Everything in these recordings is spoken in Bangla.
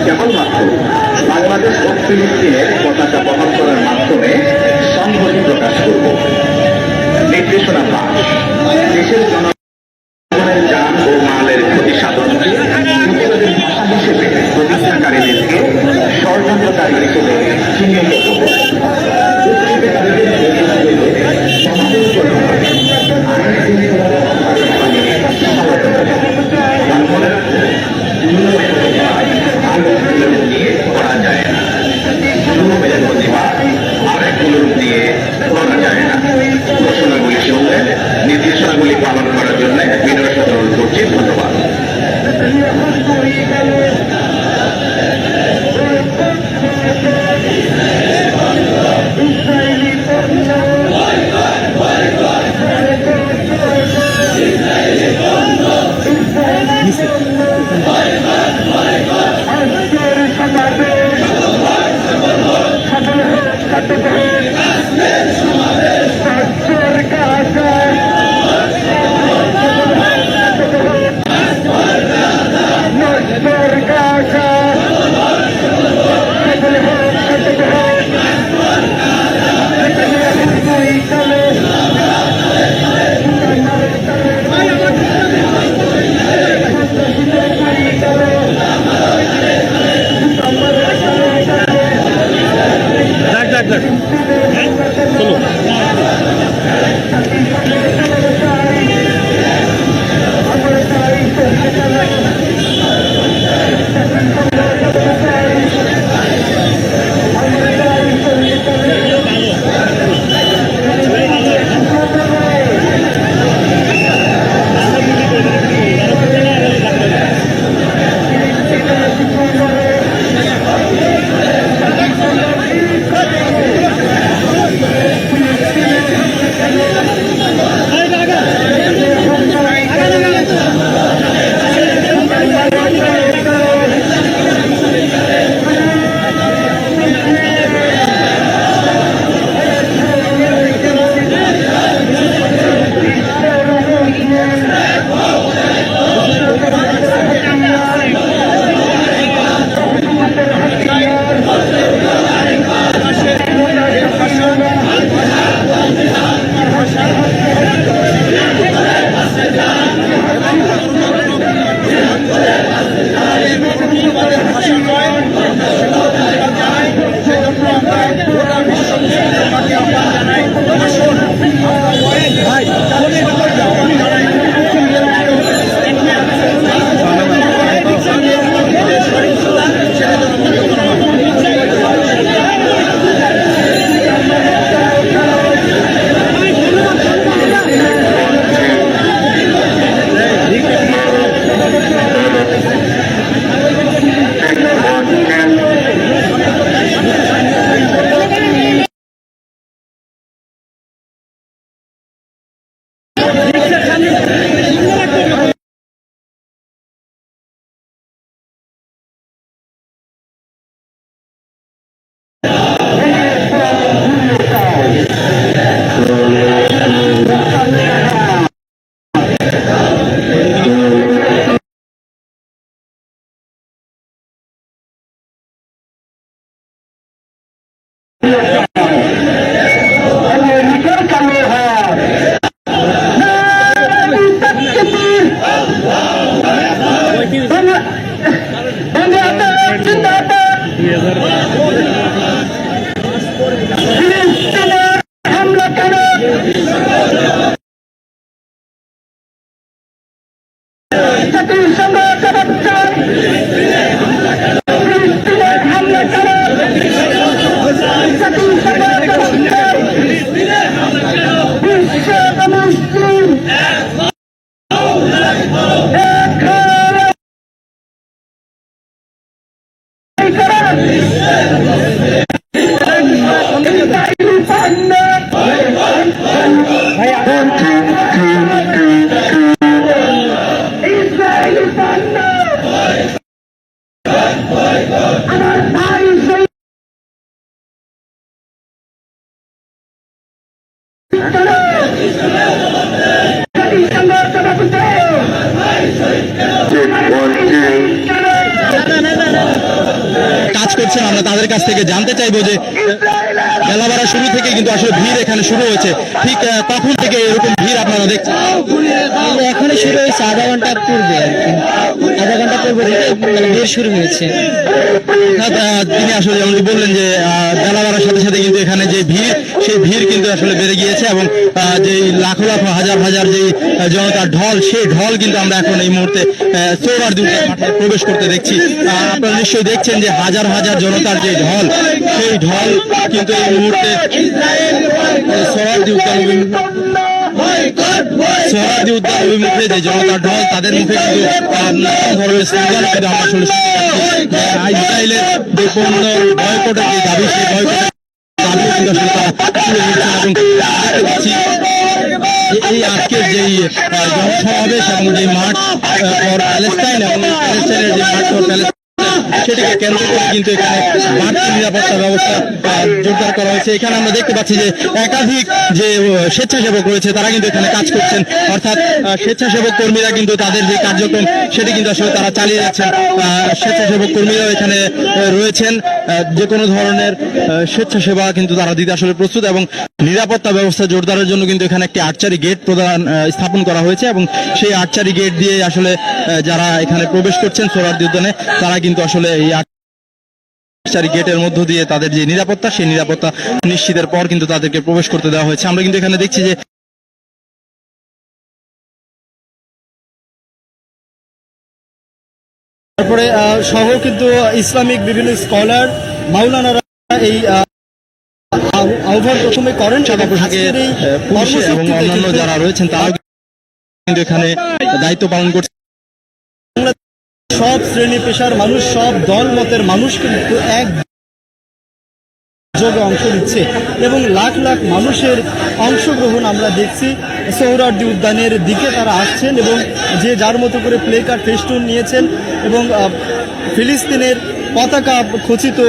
কেবলমাত্র বাংলাদেশ ও ফিলিস্তিনের পতাকা বহন করার মাধ্যমে সংহতি প্রকাশ করব। নির্দেশনা পাশ, দেশের জনগণের জান ও মালের ক্ষতি সাধনকে প্রতিবাদের ভাষা হিসেবে প্রতিষ্ঠাকারীদেরকে ষড়যন্ত্রকারী হিসেবে চিহ্নিত করব। নির্দেশনাগুলি পালন করার জন্য বিনয় অনুরোধ করছি। ধন্যবাদ। করছেন। আমরা তাদের কাছ থেকে জানতে চাইবো যে বেলা বাড়া শুরু থেকে কিন্তু আসলে ভিড় এখানে শুরু হয়েছে, ঠিক কখন থেকে এরকম ভিড় আপনারা দেখছেন? এখনই শুরু হয়েছে, আধা ঘন্টা পূর্বে আর কি, আধা ঘন্টা পূর্বে থেকে ভিড় শুরু হয়েছে। তিনি আসলে যেমনটি বললেন যে বেলা বাড়ার সাথে সাথে কিন্তু এখানে যে ভিড়, সেই ভিড় কিন্তু আসলে বেড়ে গিয়েছে এবং যে লাখো লাখো হাজার হাজার যে জনতার ঢল, সেই ঢল কিন্তু আমরা এখন এই মুহূর্তে সোহরাওয়ার্দী উদ্যান মাঠে প্রবেশ করতে দেখছি। আপনারা নিশ্চয়ই দেখছেন যে হাজার হাজার জনতার যে ঢল, সেই ঢল কিন্তু এই মুহূর্তে সোহরাওয়ার্দী উদ্যান অভিমুখে যে জনতার ঢল, তাদের মুখে কিন্তু নানান ধরনের স্লোগান কিন্তু আমরা আসলে শুনতে পাচ্ছি। ইসরায়েলের যে পণ্য বয়কটের যে দাবি, সেই বয়কটের দাবি কিন্তু আসলে তারা তুলে নিচ্ছেন এবং দেখতে পাচ্ছি এই আজকের যেই জনসমাবেশ এবং যে মাঠ ফর প্যালেস্টাইন এবং প্যালেস্টাইনের যে মাঠ ফর প্যালেস্টাইন, সেটিকে কেন্দ্র করে কিন্তু এখানে বাড়তি নিরাপত্তা ব্যবস্থা জোরদার করা হয়েছে। এখানে আমরা দেখতে পাচ্ছি যে একাধিক যে স্বেচ্ছাসেবক রয়েছে তারা কিন্তু এখানে কাজ করছেন, অর্থাৎ স্বেচ্ছাসেবক কর্মীরা কিন্তু তাদের যে কার্যক্রম সেটি কিন্তু আসলে তারা চালিয়ে যাচ্ছেন। স্বেচ্ছাসেবক কর্মীরাও এখানে রয়েছেন, যে কোনো ধরনের স্বেচ্ছাসেবা কিন্তু তারা দিতে আসলে প্রস্তুত এবং নিরাপত্তা ব্যবস্থা জোরদারের জন্য কিন্তু এখানে একটি আর্চারি গেট স্থাপন করা হয়েছে এবং সেই আর্চারি গেট দিয়ে আসলে যারা এখানে প্রবেশ করছেন সোহরাওয়ার্দী উদ্যানে, তারা কিন্তু আসলে এই আর্চারি গেটের মধ্য দিয়ে তাদের যে নিরাপত্তা, সেই নিরাপত্তা নিশ্চিতের পর কিন্তু তাদেরকে প্রবেশ করতে দেওয়া হয়েছে। আমরা কিন্তু এখানে দেখছি যে তারপরে সহ কিন্তু ইসলামিক বিভিন্ন স্কলার মাওলানারা এই আহ্বান প্রথমে করেন। সাদা পোশাকে পুলিশ এবং অন্যান্য যারা রয়েছেন তারাও কিন্তু এখানে দায়িত্ব পালন করছে। সব শ্রেণী পেশার মানুষ, সব দল মতের মানুষ কিন্তু এক যোগে অংশ নিচ্ছে এবং লাখ লাখ মানুষের অংশগ্রহণ আমরা দেখছি। সোহরাওয়ার্দী উদ্যানের দিকে তারা আসছেন এবং যে যার মতো করে প্লে কার্ড, ফেস্টুন নিয়েছেন এবং ফিলিস্তিনের পতাকা খচিত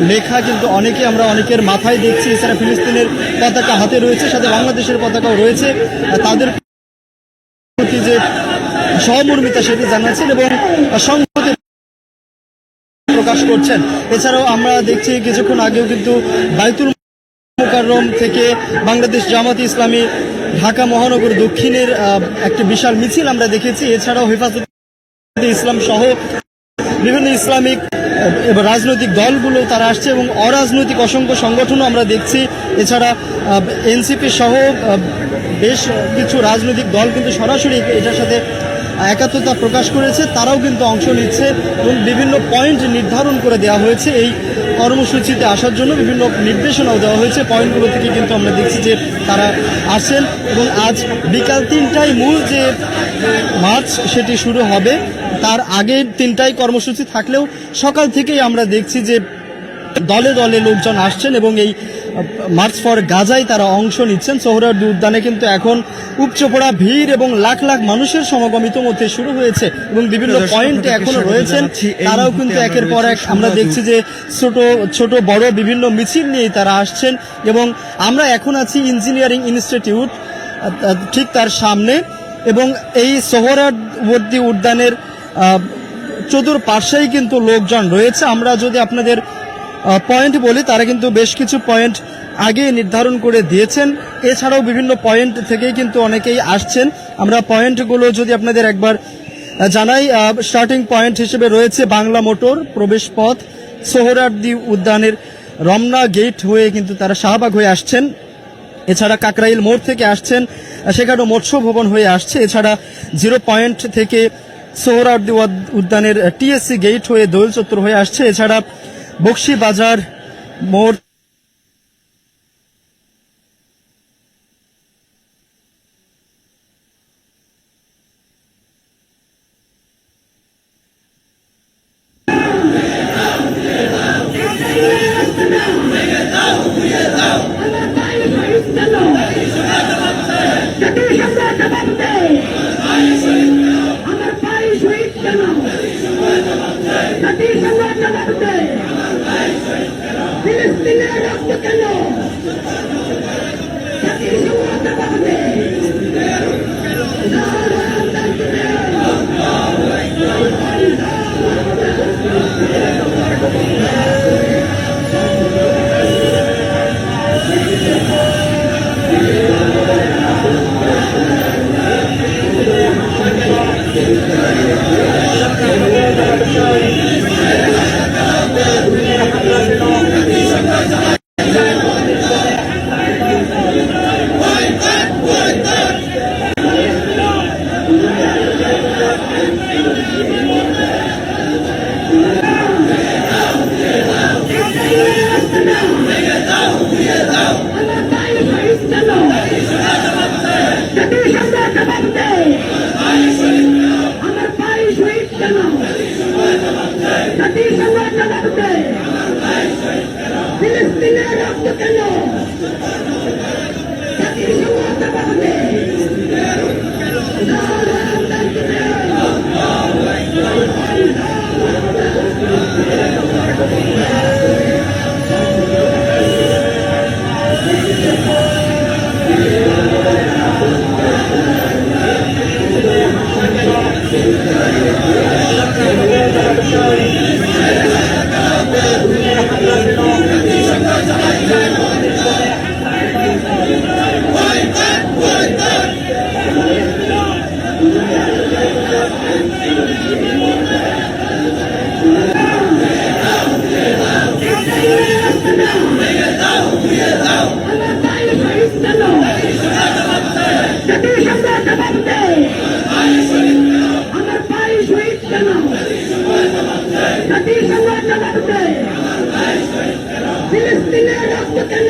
লেখা কিন্তু আমরা অনেকের মাথায় দেখছি। এছাড়া ফিলিস্তিনের পতাকা হাতে রয়েছে, সাথে বাংলাদেশের পতাকাও রয়েছে। তাদের প্রতি যে সহমর্মিতা সেটি জানাচ্ছেন এবং সংহতি প্রকাশ করছেন। এছাড়াও আমরা দেখছি কিছুক্ষণ আগেও কিন্তু বাইতুল মুকাররম থেকে বাংলাদেশ জামাতে ইসলামী ঢাকা মহানগর দক্ষিণের একটি বিশাল মিছিল আমরা দেখেছি। এছাড়াও হেফাজতে ইসলাম সহ বিভিন্ন ইসলামিক রাজনৈতিক দলগুলো তারা আসছে এবং অরাজনৈতিক অসংখ্য সংগঠনও আমরা দেখছি। এছাড়া এনসিপি সহ বেশ কিছু রাজনৈতিক দল কিন্তু সরাসরি এটার সাথে একাত্মতা প্রকাশ করেছে, তারাও কিন্তু অংশ নিচ্ছে এবং বিভিন্ন পয়েন্ট নির্ধারণ করে দেওয়া হয়েছে এই কর্মসূচিতে আসার জন্য। বিভিন্ন নির্দেশনাও দেওয়া হয়েছে, পয়েন্টগুলো থেকে কিন্তু আমরা দেখছি যে তারা আসেন এবং আজ বিকাল 3টায় মূল যে মার্চ সেটি শুরু হবে। তার আগে 3টায় কর্মসূচি থাকলেও সকাল থেকেই আমরা দেখছি যে দলে দলে লোকজন আসছেন এবং এই মার্চ ফর গাজায় তারা অংশ নিচ্ছেন। সোহরাওয়ার্দী উদ্যানে কিন্তু এখন উপচে পড়া ভিড় এবং লাখ লাখ মানুষের সমাগম ইতোমধ্যে শুরু হয়েছে এবং বিভিন্ন পয়েন্টে এখনো রয়েছেন। তারাও কিন্তু একের পর এক আমরা দেখছি যে ছোট ছোট বড় বিভিন্ন মিছিল নিয়ে তারা আসছেন এবং আমরা এখন আছি ইঞ্জিনিয়ারিং ইনস্টিটিউট ঠিক তার সামনে এবং এই সোহরাওয়ার্দী উদ্যানের চতুর্পাশেই কিন্তু লোকজন রয়েছে। আমরা যদি আপনাদের পয়েন্ট বলি, তারা কিন্তু বেশ কিছু পয়েন্ট আগে নির্ধারণ করে দিয়েছেন। এছাড়াও বিভিন্ন পয়েন্ট থেকেই কিন্তু অনেকেই আসছেন। আমরা পয়েন্টগুলো যদি আপনাদের একবার জানাই, স্টার্টিং পয়েন্ট হিসেবে রয়েছে বাংলা মোটর প্রবেশ পথ, সোহরাওয়ার্দী উদ্যানের রমনা গেট হয়ে কিন্তু তারা শাহবাগ হয়ে আসছেন। এছাড়া কাকরাইল মোড় থেকে আসছেন, সেখানেও মৎস্য ভবন হয়ে আসছে। এছাড়া 0 পয়েন্ট থেকে সোহরাওয়ার্দী উদ্যানের টিএসসি গেট হয়ে দোয়েল চত্বর হয়ে আসছে। এছাড়া বক্সি বাজার মোড় ফিলিস্তিনের রক্ত কেন? ফিলিস্তিনের রক্ত কেন?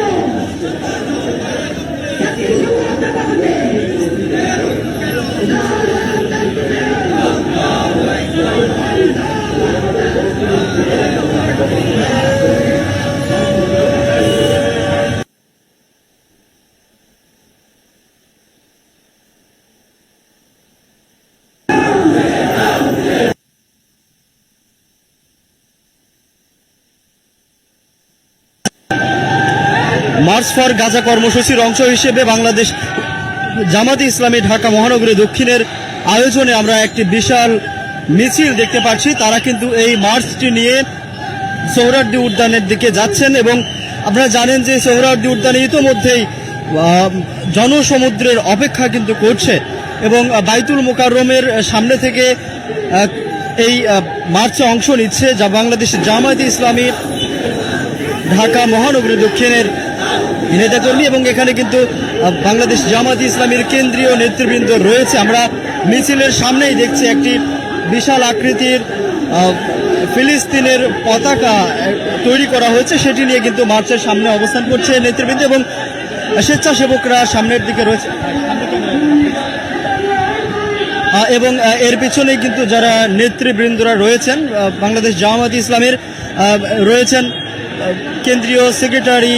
মার্চ ফর গাজা কর্মসূচির অংশ হিসেবে বাংলাদেশ জামাতে ইসলামী ঢাকা মহানগরী দক্ষিণের আয়োজনে আমরা একটি বিশাল মিছিল দেখতে পাচ্ছি। তারা কিন্তু এই মার্চটি নিয়ে সোহরাওয়ার্দী উদ্যানের দিকে যাচ্ছেন এবং আপনারা জানেন যে সোহরাওয়ার্দী উদ্যানে ইতোমধ্যেই জনসমুদ্রের অপেক্ষা কিন্তু করছে এবং বাইতুল মোকাররমের সামনে থেকে এই মার্চে অংশ নিচ্ছে যা বাংলাদেশ জামায়াতে ইসলামী ঢাকা মহানগরী দক্ষিণের নেতাকর্মী এবং এখানে কিন্তু বাংলাদেশ জামায়াতে ইসলামীর কেন্দ্রীয় নেতৃবৃন্দ রয়েছে। আমরা মিছিলের সামনেই দেখছি একটি বিশাল আকৃতির ফিলিস্তিনের পতাকা তৈরি করা হয়েছে, সেটি নিয়ে কিন্তু মার্চের সামনে অবস্থান করছে নেতৃবৃন্দ এবং স্বেচ্ছাসেবকরা সামনের দিকে রয়েছে এবং এর পিছনেই কিন্তু যারা নেতৃবৃন্দরা রয়েছেন বাংলাদেশ জামায়াতে ইসলামের রয়েছেন কেন্দ্রীয় সেক্রেটারি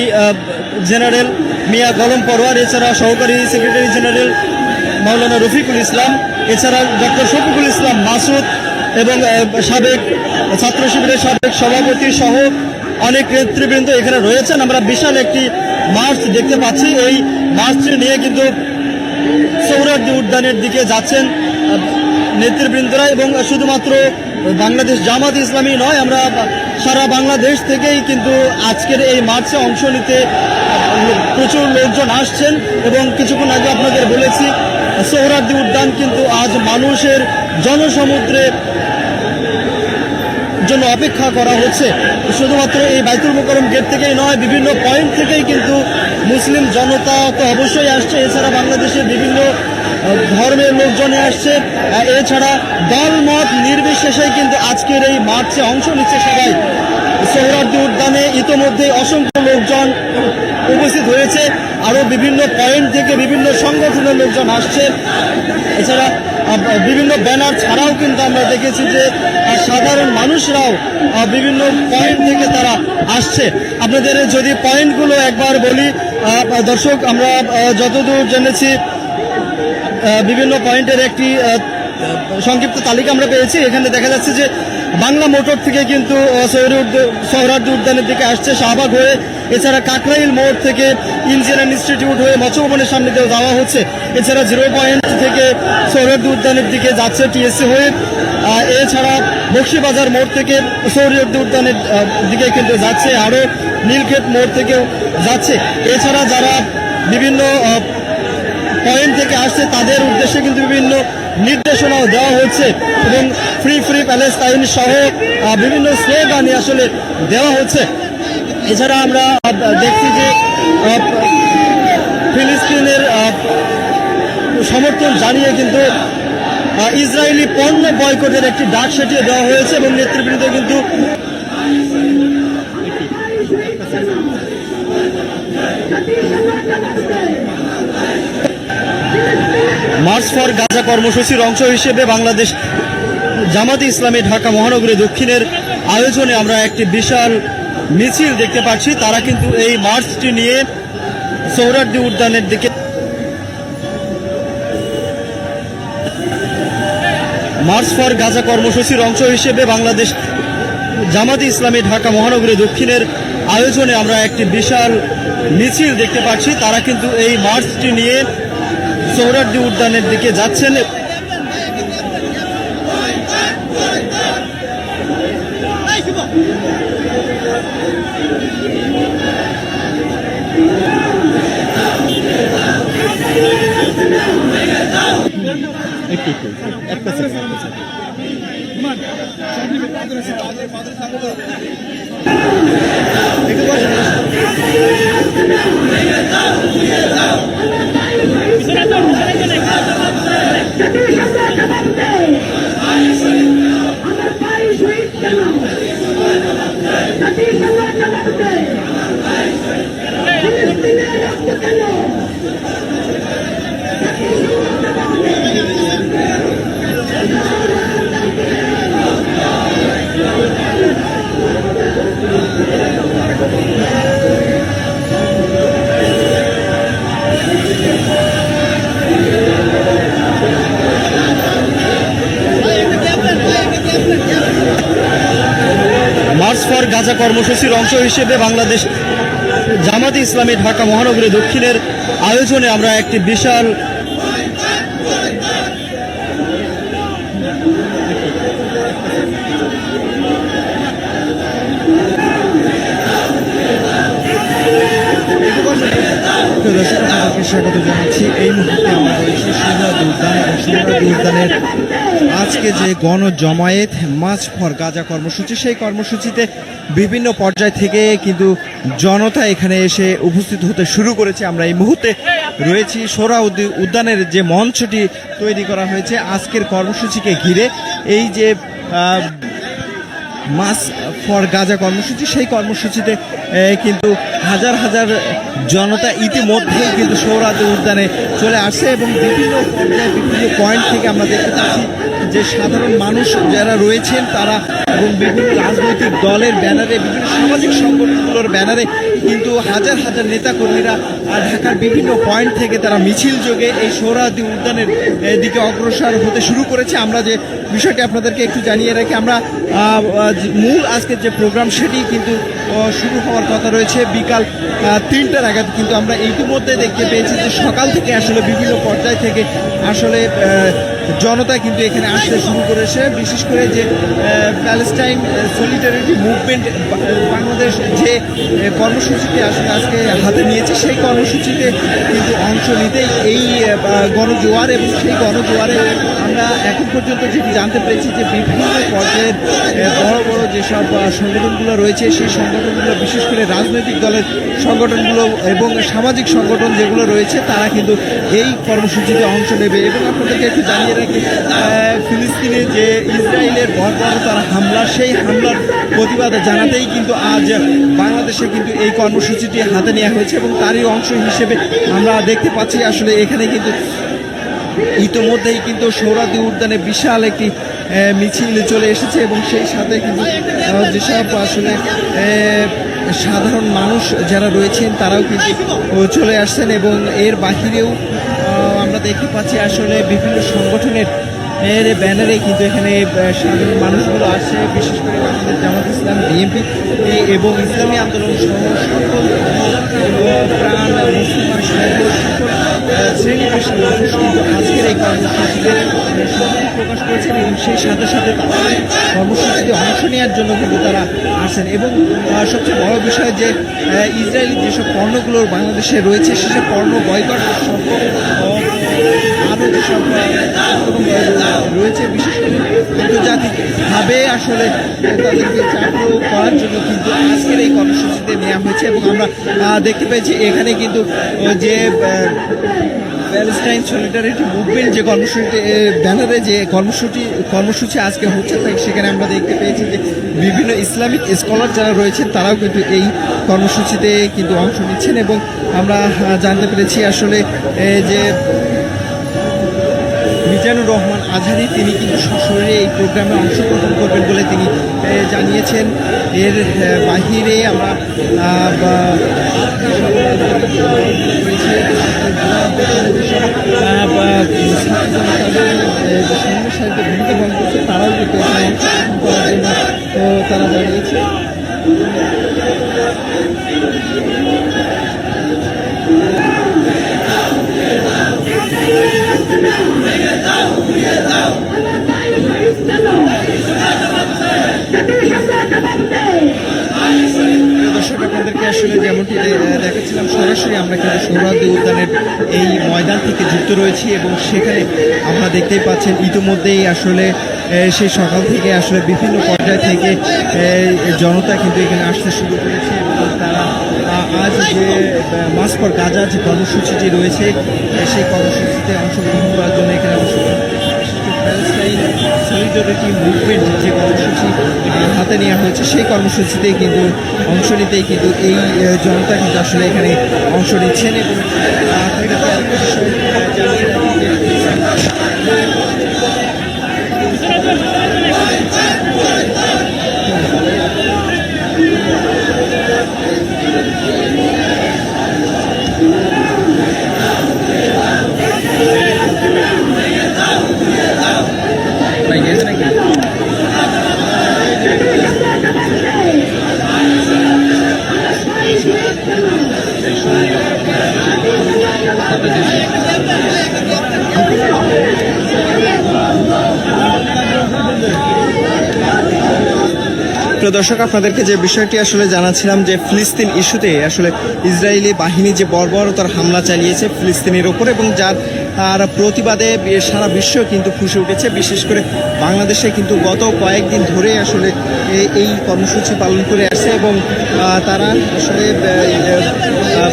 জেনারেল মিয়া গোলাম পরোয়ার, এছাড়া সহকারী সেক্রেটারি জেনারেল মাওলানা রফিকুল ইসলাম, এছাড়া ডক্টর শফিকুল ইসলাম মাসুদ এবং সাবেক ছাত্র শিবিরের সাবেক সভাপতি সহ অনেক নেতৃবৃন্দ এখানে রয়েছেন। আমরা বিশাল একটি মার্চ দেখতে পাচ্ছি। এই মার্চটি নিয়ে কিন্তু সোহরাওয়ার্দী উদ্যানের দিকে যাচ্ছেন নেতৃবৃন্দরা এবং শুধুমাত্র বাংলাদেশ জামাত ইসলামী নয়, আমরা সারা বাংলাদেশ থেকেই কিন্তু আজকের এই মার্চে অংশ নিতে প্রচুর লোকজন আসছেন এবং কিছুক্ষণ আগে আপনাদের বলেছি সোহরাওয়ার্দী উদ্যান কিন্তু আজ মানুষের জনসমুদ্রে জন্য অপেক্ষা করা হচ্ছে। শুধুমাত্র এই বাইতুল মোকাররম গেট থেকেই নয়, বিভিন্ন পয়েন্ট থেকেই কিন্তু মুসলিম জনতা তো অবশ্যই আসছে, এছাড়া বাংলাদেশের বিভিন্ন ধর্মের লোকজনে আসছে, এছাড়া দলমত নির্বিশেষেই কিন্তু আজকের এই মার্চে অংশ নিচ্ছে সবাই। সোহরাওয়ার্দী উদ্যানে ইতোমধ্যে অসংখ্য লোকজন উপস্থিত হয়েছে, আরও বিভিন্ন পয়েন্ট থেকে বিভিন্ন সংগঠনের লোকজন আসছে, এছাড়া বিভিন্ন ব্যানার ছাড়াও কিন্তু আমরা দেখেছি যে সাধারণ মানুষরাও বিভিন্ন পয়েন্ট থেকে তারা আসছে। আপনাদের যদি পয়েন্টগুলো একবার বলি দর্শক, আমরা যতদূর জেনেছি বিভিন্ন পয়েন্টের একটি সংক্ষিপ্ত তালিকা আমরা পেয়েছি। এখানে দেখা যাচ্ছে যে বাংলা মোটর থেকে কিন্তু সোহরাওয়ার্দী উদ্যানের দিকে আসছে শাহবাগ হয়ে, এছাড়া কাকরাইল মোড় থেকে ইঞ্জিনিয়ারিং ইনস্টিটিউট হয়ে মৎস্য ভবনের সামনে দিয়েও যাওয়া হচ্ছে, এছাড়া 0 পয়েন্ট থেকে সোহরাওয়ার্দী উদ্যানের দিকে যাচ্ছে টিএসসি হয়ে, এছাড়া বক্সিবাজার মোড় থেকে সোহরাওয়ার্দী উদ্যানের দিকে কিন্তু যাচ্ছে, আরও নীলক্ষেত মোড় থেকেও যাচ্ছে। এছাড়া যারা বিভিন্ন পয়েন্ট থেকে আসছে তাদের উদ্দেশ্যে কিন্তু বিভিন্ন নির্দেশনাও দেওয়া হচ্ছে এবং ফ্রি ফ্রি প্যালেস্তাইন সহ বিভিন্ন স্লোগানই আসলে দেওয়া হচ্ছে। এছাড়া আমরা দেখছি যে ফিলিস্তিনের সমর্থন জানিয়ে কিন্তু ইসরায়েলি পণ্য বয়কটের একটি ডাক সাটিয়ে দেওয়া হয়েছে এবং নেতৃবৃন্দ কিন্তু মার্চ ফর গাজা কর্মসূচির অংশ হিসেবে বাংলাদেশ জামাতে ইসলামী ঢাকা মহানগরী দক্ষিণের আয়োজনে আমরা একটি বিশাল মিছিল দেখতে পাচ্ছি। তারা কিন্তু এই মার্চটি নিয়ে সোহরাওয়ার্দী উদ্যানের দিকে মার্চ ফর গাজা কর্মসূচির অংশ হিসেবে বাংলাদেশ জামাতে ইসলামী ঢাকা মহানগরী দক্ষিণের আয়োজনে আমরা একটি বিশাল মিছিল দেখতে পাচ্ছি। তারা কিন্তু এই মার্চটি নিয়ে সোহরাওয়ার্দী উদ্যানের দিকে যাচ্ছেন। আমার ভাই শহীদ কেন জাতিসংঘ জবাব দেয় ফিলিস্তিনের রক্ত কেন মার্চ ফর গাজা কর্মসূচির অংশ হিসেবে বাংলাদেশ জামাতে ইসলামী ঢাকা মহানগরী দক্ষিণের আয়োজনে আমরা একটি বিশাল স্বাগত জানাচ্ছি। এই মুহূর্তে আমরা রয়েছি সোহরাওয়ার্দী উদ্যান এবং সোহরাওয়ার্দী উদ্যানের আজকে যে গণজমায়েত মার্চ ফর গাজা কর্মসূচি, সেই কর্মসূচিতে বিভিন্ন পর্যায় থেকে কিন্তু জনতা এখানে এসে উপস্থিত হতে শুরু করেছে। আমরা এই মুহূর্তে রয়েছি সোহরাওয়ার্দী উদ্যানের যে মঞ্চটি তৈরি করা হয়েছে আজকের কর্মসূচিকে ঘিরে। এই যে মার্চ ফর গাজা কর্মসূচি, সেই কর্মসূচিতে কিন্তু হাজার হাজার জনতা ইতিমধ্যেই কিন্তু সোহরাওয়ার্দী উদ্যানে চলে আসছে এবং বিভিন্ন পর্যায়ে বিভিন্ন পয়েন্ট থেকে আমরা দেখতে পাচ্ছি যে সাধারণ মানুষ যারা রয়েছেন তারা এবং বিভিন্ন রাজনৈতিক দলের ব্যানারে, বিভিন্ন সামাজিক সংগঠনগুলোর ব্যানারে কিন্তু হাজার হাজার নেতাকর্মীরা ঢাকার বিভিন্ন পয়েন্ট থেকে তারা মিছিল যোগে এই সোহরাওয়ার্দী উদ্যানের দিকে অগ্রসর হতে শুরু করেছে। আমরা যে বিষয়টি আপনাদেরকে একটু জানিয়ে রাখি, আমরা মূল আজকের যে প্রোগ্রাম সেটি কিন্তু শুরু হওয়ার কথা রয়েছে বিকাল 3টা নাগাদ, কিন্তু আমরা ইতিমধ্যে দেখতে পেয়েছি যে সকাল থেকে আসলে বিভিন্ন পর্যায় থেকে আসলে জনতা কিন্তু এখানে আসতে শুরু করেছে। বিশেষ করে যে প্যালেস্টাইন সলিডারিটি মুভমেন্ট বাংলাদেশ যে কর্মসূচিতে আসলে আজকে হাতে নিয়েছে, সেই কর্মসূচিতে কিন্তু অংশ নিতেই এই গণজোয়ার, এবং সেই গণজোয়ারে আমরা এখন পর্যন্ত যেটি জানতে পেরেছি যে বিভিন্ন পর্যায়ের বড় বড় যেসব সংগঠনগুলো রয়েছে সেই সংগঠনগুলো, বিশেষ করে রাজনৈতিক দলের সংগঠনগুলো এবং সামাজিক সংগঠন যেগুলো রয়েছে তারা কিন্তু এই কর্মসূচিতে অংশ নেবে। এবং আপনাদেরকে একটু জানিয়ে রাখি, ফিলিস্তিনে যে ইসরায়েলের বর্বরতার হামলা, সেই হামলার প্রতিবাদ জানাতেই কিন্তু আজ বাংলাদেশে কিন্তু এই কর্মসূচিটি হাতে নেওয়া হয়েছে এবং তারই অংশ হিসেবে আমরা দেখতে পাচ্ছি আসলে এখানে কিন্তু ইতিমধ্যেই কিন্তু সোহরাওয়ার্দী উদ্যানে বিশাল একটি মিছিল চলে এসেছে এবং সেই সাথে কিন্তু যেসব আসলে সাধারণ মানুষ যারা রয়েছেন তারাও কিন্তু চলে আসছেন এবং এর বাহিরেও আমরা দেখতে পাচ্ছি আসলে বিভিন্ন সংগঠনের ব্যানারে কিন্তু এখানে সাধারণ মানুষগুলো আসছে, বিশেষ করে বাংলাদেশ জামাত ইসলাম, বিএনপি এবং ইসলামী আন্দোলন সহ সকল প্রাণ মুসলমান সকল শ্রেণী পেশার মানুষ কিন্তু আজকের এই কর্মসূচিতে সম্মতি প্রকাশ করেছেন এবং সেই সাথে সাথে তারা কর্মসূচিতে অংশ নেওয়ার জন্য কিন্তু তারা আসেন। এবং সবচেয়ে বড় বিষয় যে ইসরায়েলি যেসব পণ্যগুলো বাংলাদেশে রয়েছে সেসব পণ্য বয়কট আরও যেসব রয়েছে, বিশেষ করে আন্তর্জাতিকভাবে আসলে তাদেরকে চাকরি করার জন্য কিন্তু আজকের এই কর্মসূচিতে নেওয়া হয়েছে। এবং আমরা দেখতে পেয়েছি এখানে কিন্তু যে প্যালেস্টাইন সলিডারিটি মুভমেন্ট যে কর্মসূচি ব্যানারে যে কর্মসূচি আজকে হচ্ছে, তাই সেখানে আমরা দেখতে পেয়েছি যে বিভিন্ন ইসলামিক স্কলার যারা রয়েছেন তারাও কিন্তু এই কর্মসূচিতে কিন্তু অংশ নিচ্ছেন। এবং আমরা জানতে পেরেছি আসলে যে মিজানুর রহমান আজহারি তিনি কিন্তু সশরীরে এই প্রোগ্রামে অংশগ্রহণ করবেন বলে তিনি জানিয়েছেন। এর বাহিরে আমরা সামনের সারিতে ভূমিকা পালন করছে তারাও কিন্তু অংশগ্রহণ করার জন্য তারা জানিয়েছে। দর্শক আপনাদেরকে আসলে যেমনটি দেখাচ্ছিলাম সরাসরি আমরা কিন্তু সোহরাওয়ার্দী উদ্যানের এই ময়দান থেকে যুক্ত রয়েছি এবং সেখানে আমরা দেখতেই পাচ্ছেন ইতিমধ্যেই আসলে সেই সকাল থেকে আসলে বিভিন্ন পর্যায় থেকে জনতা কিন্তু এখানে আসতে শুরু করেছে এবং তারা আজ যে মাস ফর গাজা যে কর্মসূচিটি রয়েছে সেই কর্মসূচিতে অংশগ্রহণ করার জন্য এখানে প্যালেস্টাইন সলিডারিটি মুভমেন্ট যে কর্মসূচি হাতে নেওয়া হয়েছে সেই কর্মসূচিতেই কিন্তু অংশ নিতেই কিন্তু এই জনতা কিন্তু আসলে এখানে অংশ নিচ্ছেন। এবং আপনাদেরকে আরেকটা বিষয় জানিয়ে প্রিয় দর্শক আপনাদেরকে যে বিষয়টি আসলে জানাচ্ছিলাম যে ফিলিস্তিন ইস্যুতে আসলে ইসরায়েলি বাহিনী যে বর্বরতার হামলা চালিয়েছে ফিলিস্তিনের ওপর এবং যার আর প্রতিবাদে সারা বিশ্ব কিন্তু ফুঁসে উঠেছে। বিশেষ করে বাংলাদেশে কিন্তু গত কয়েকদিন ধরে আসলে এই কর্মসূচি পালন করে আসছে এবং তারা আসলে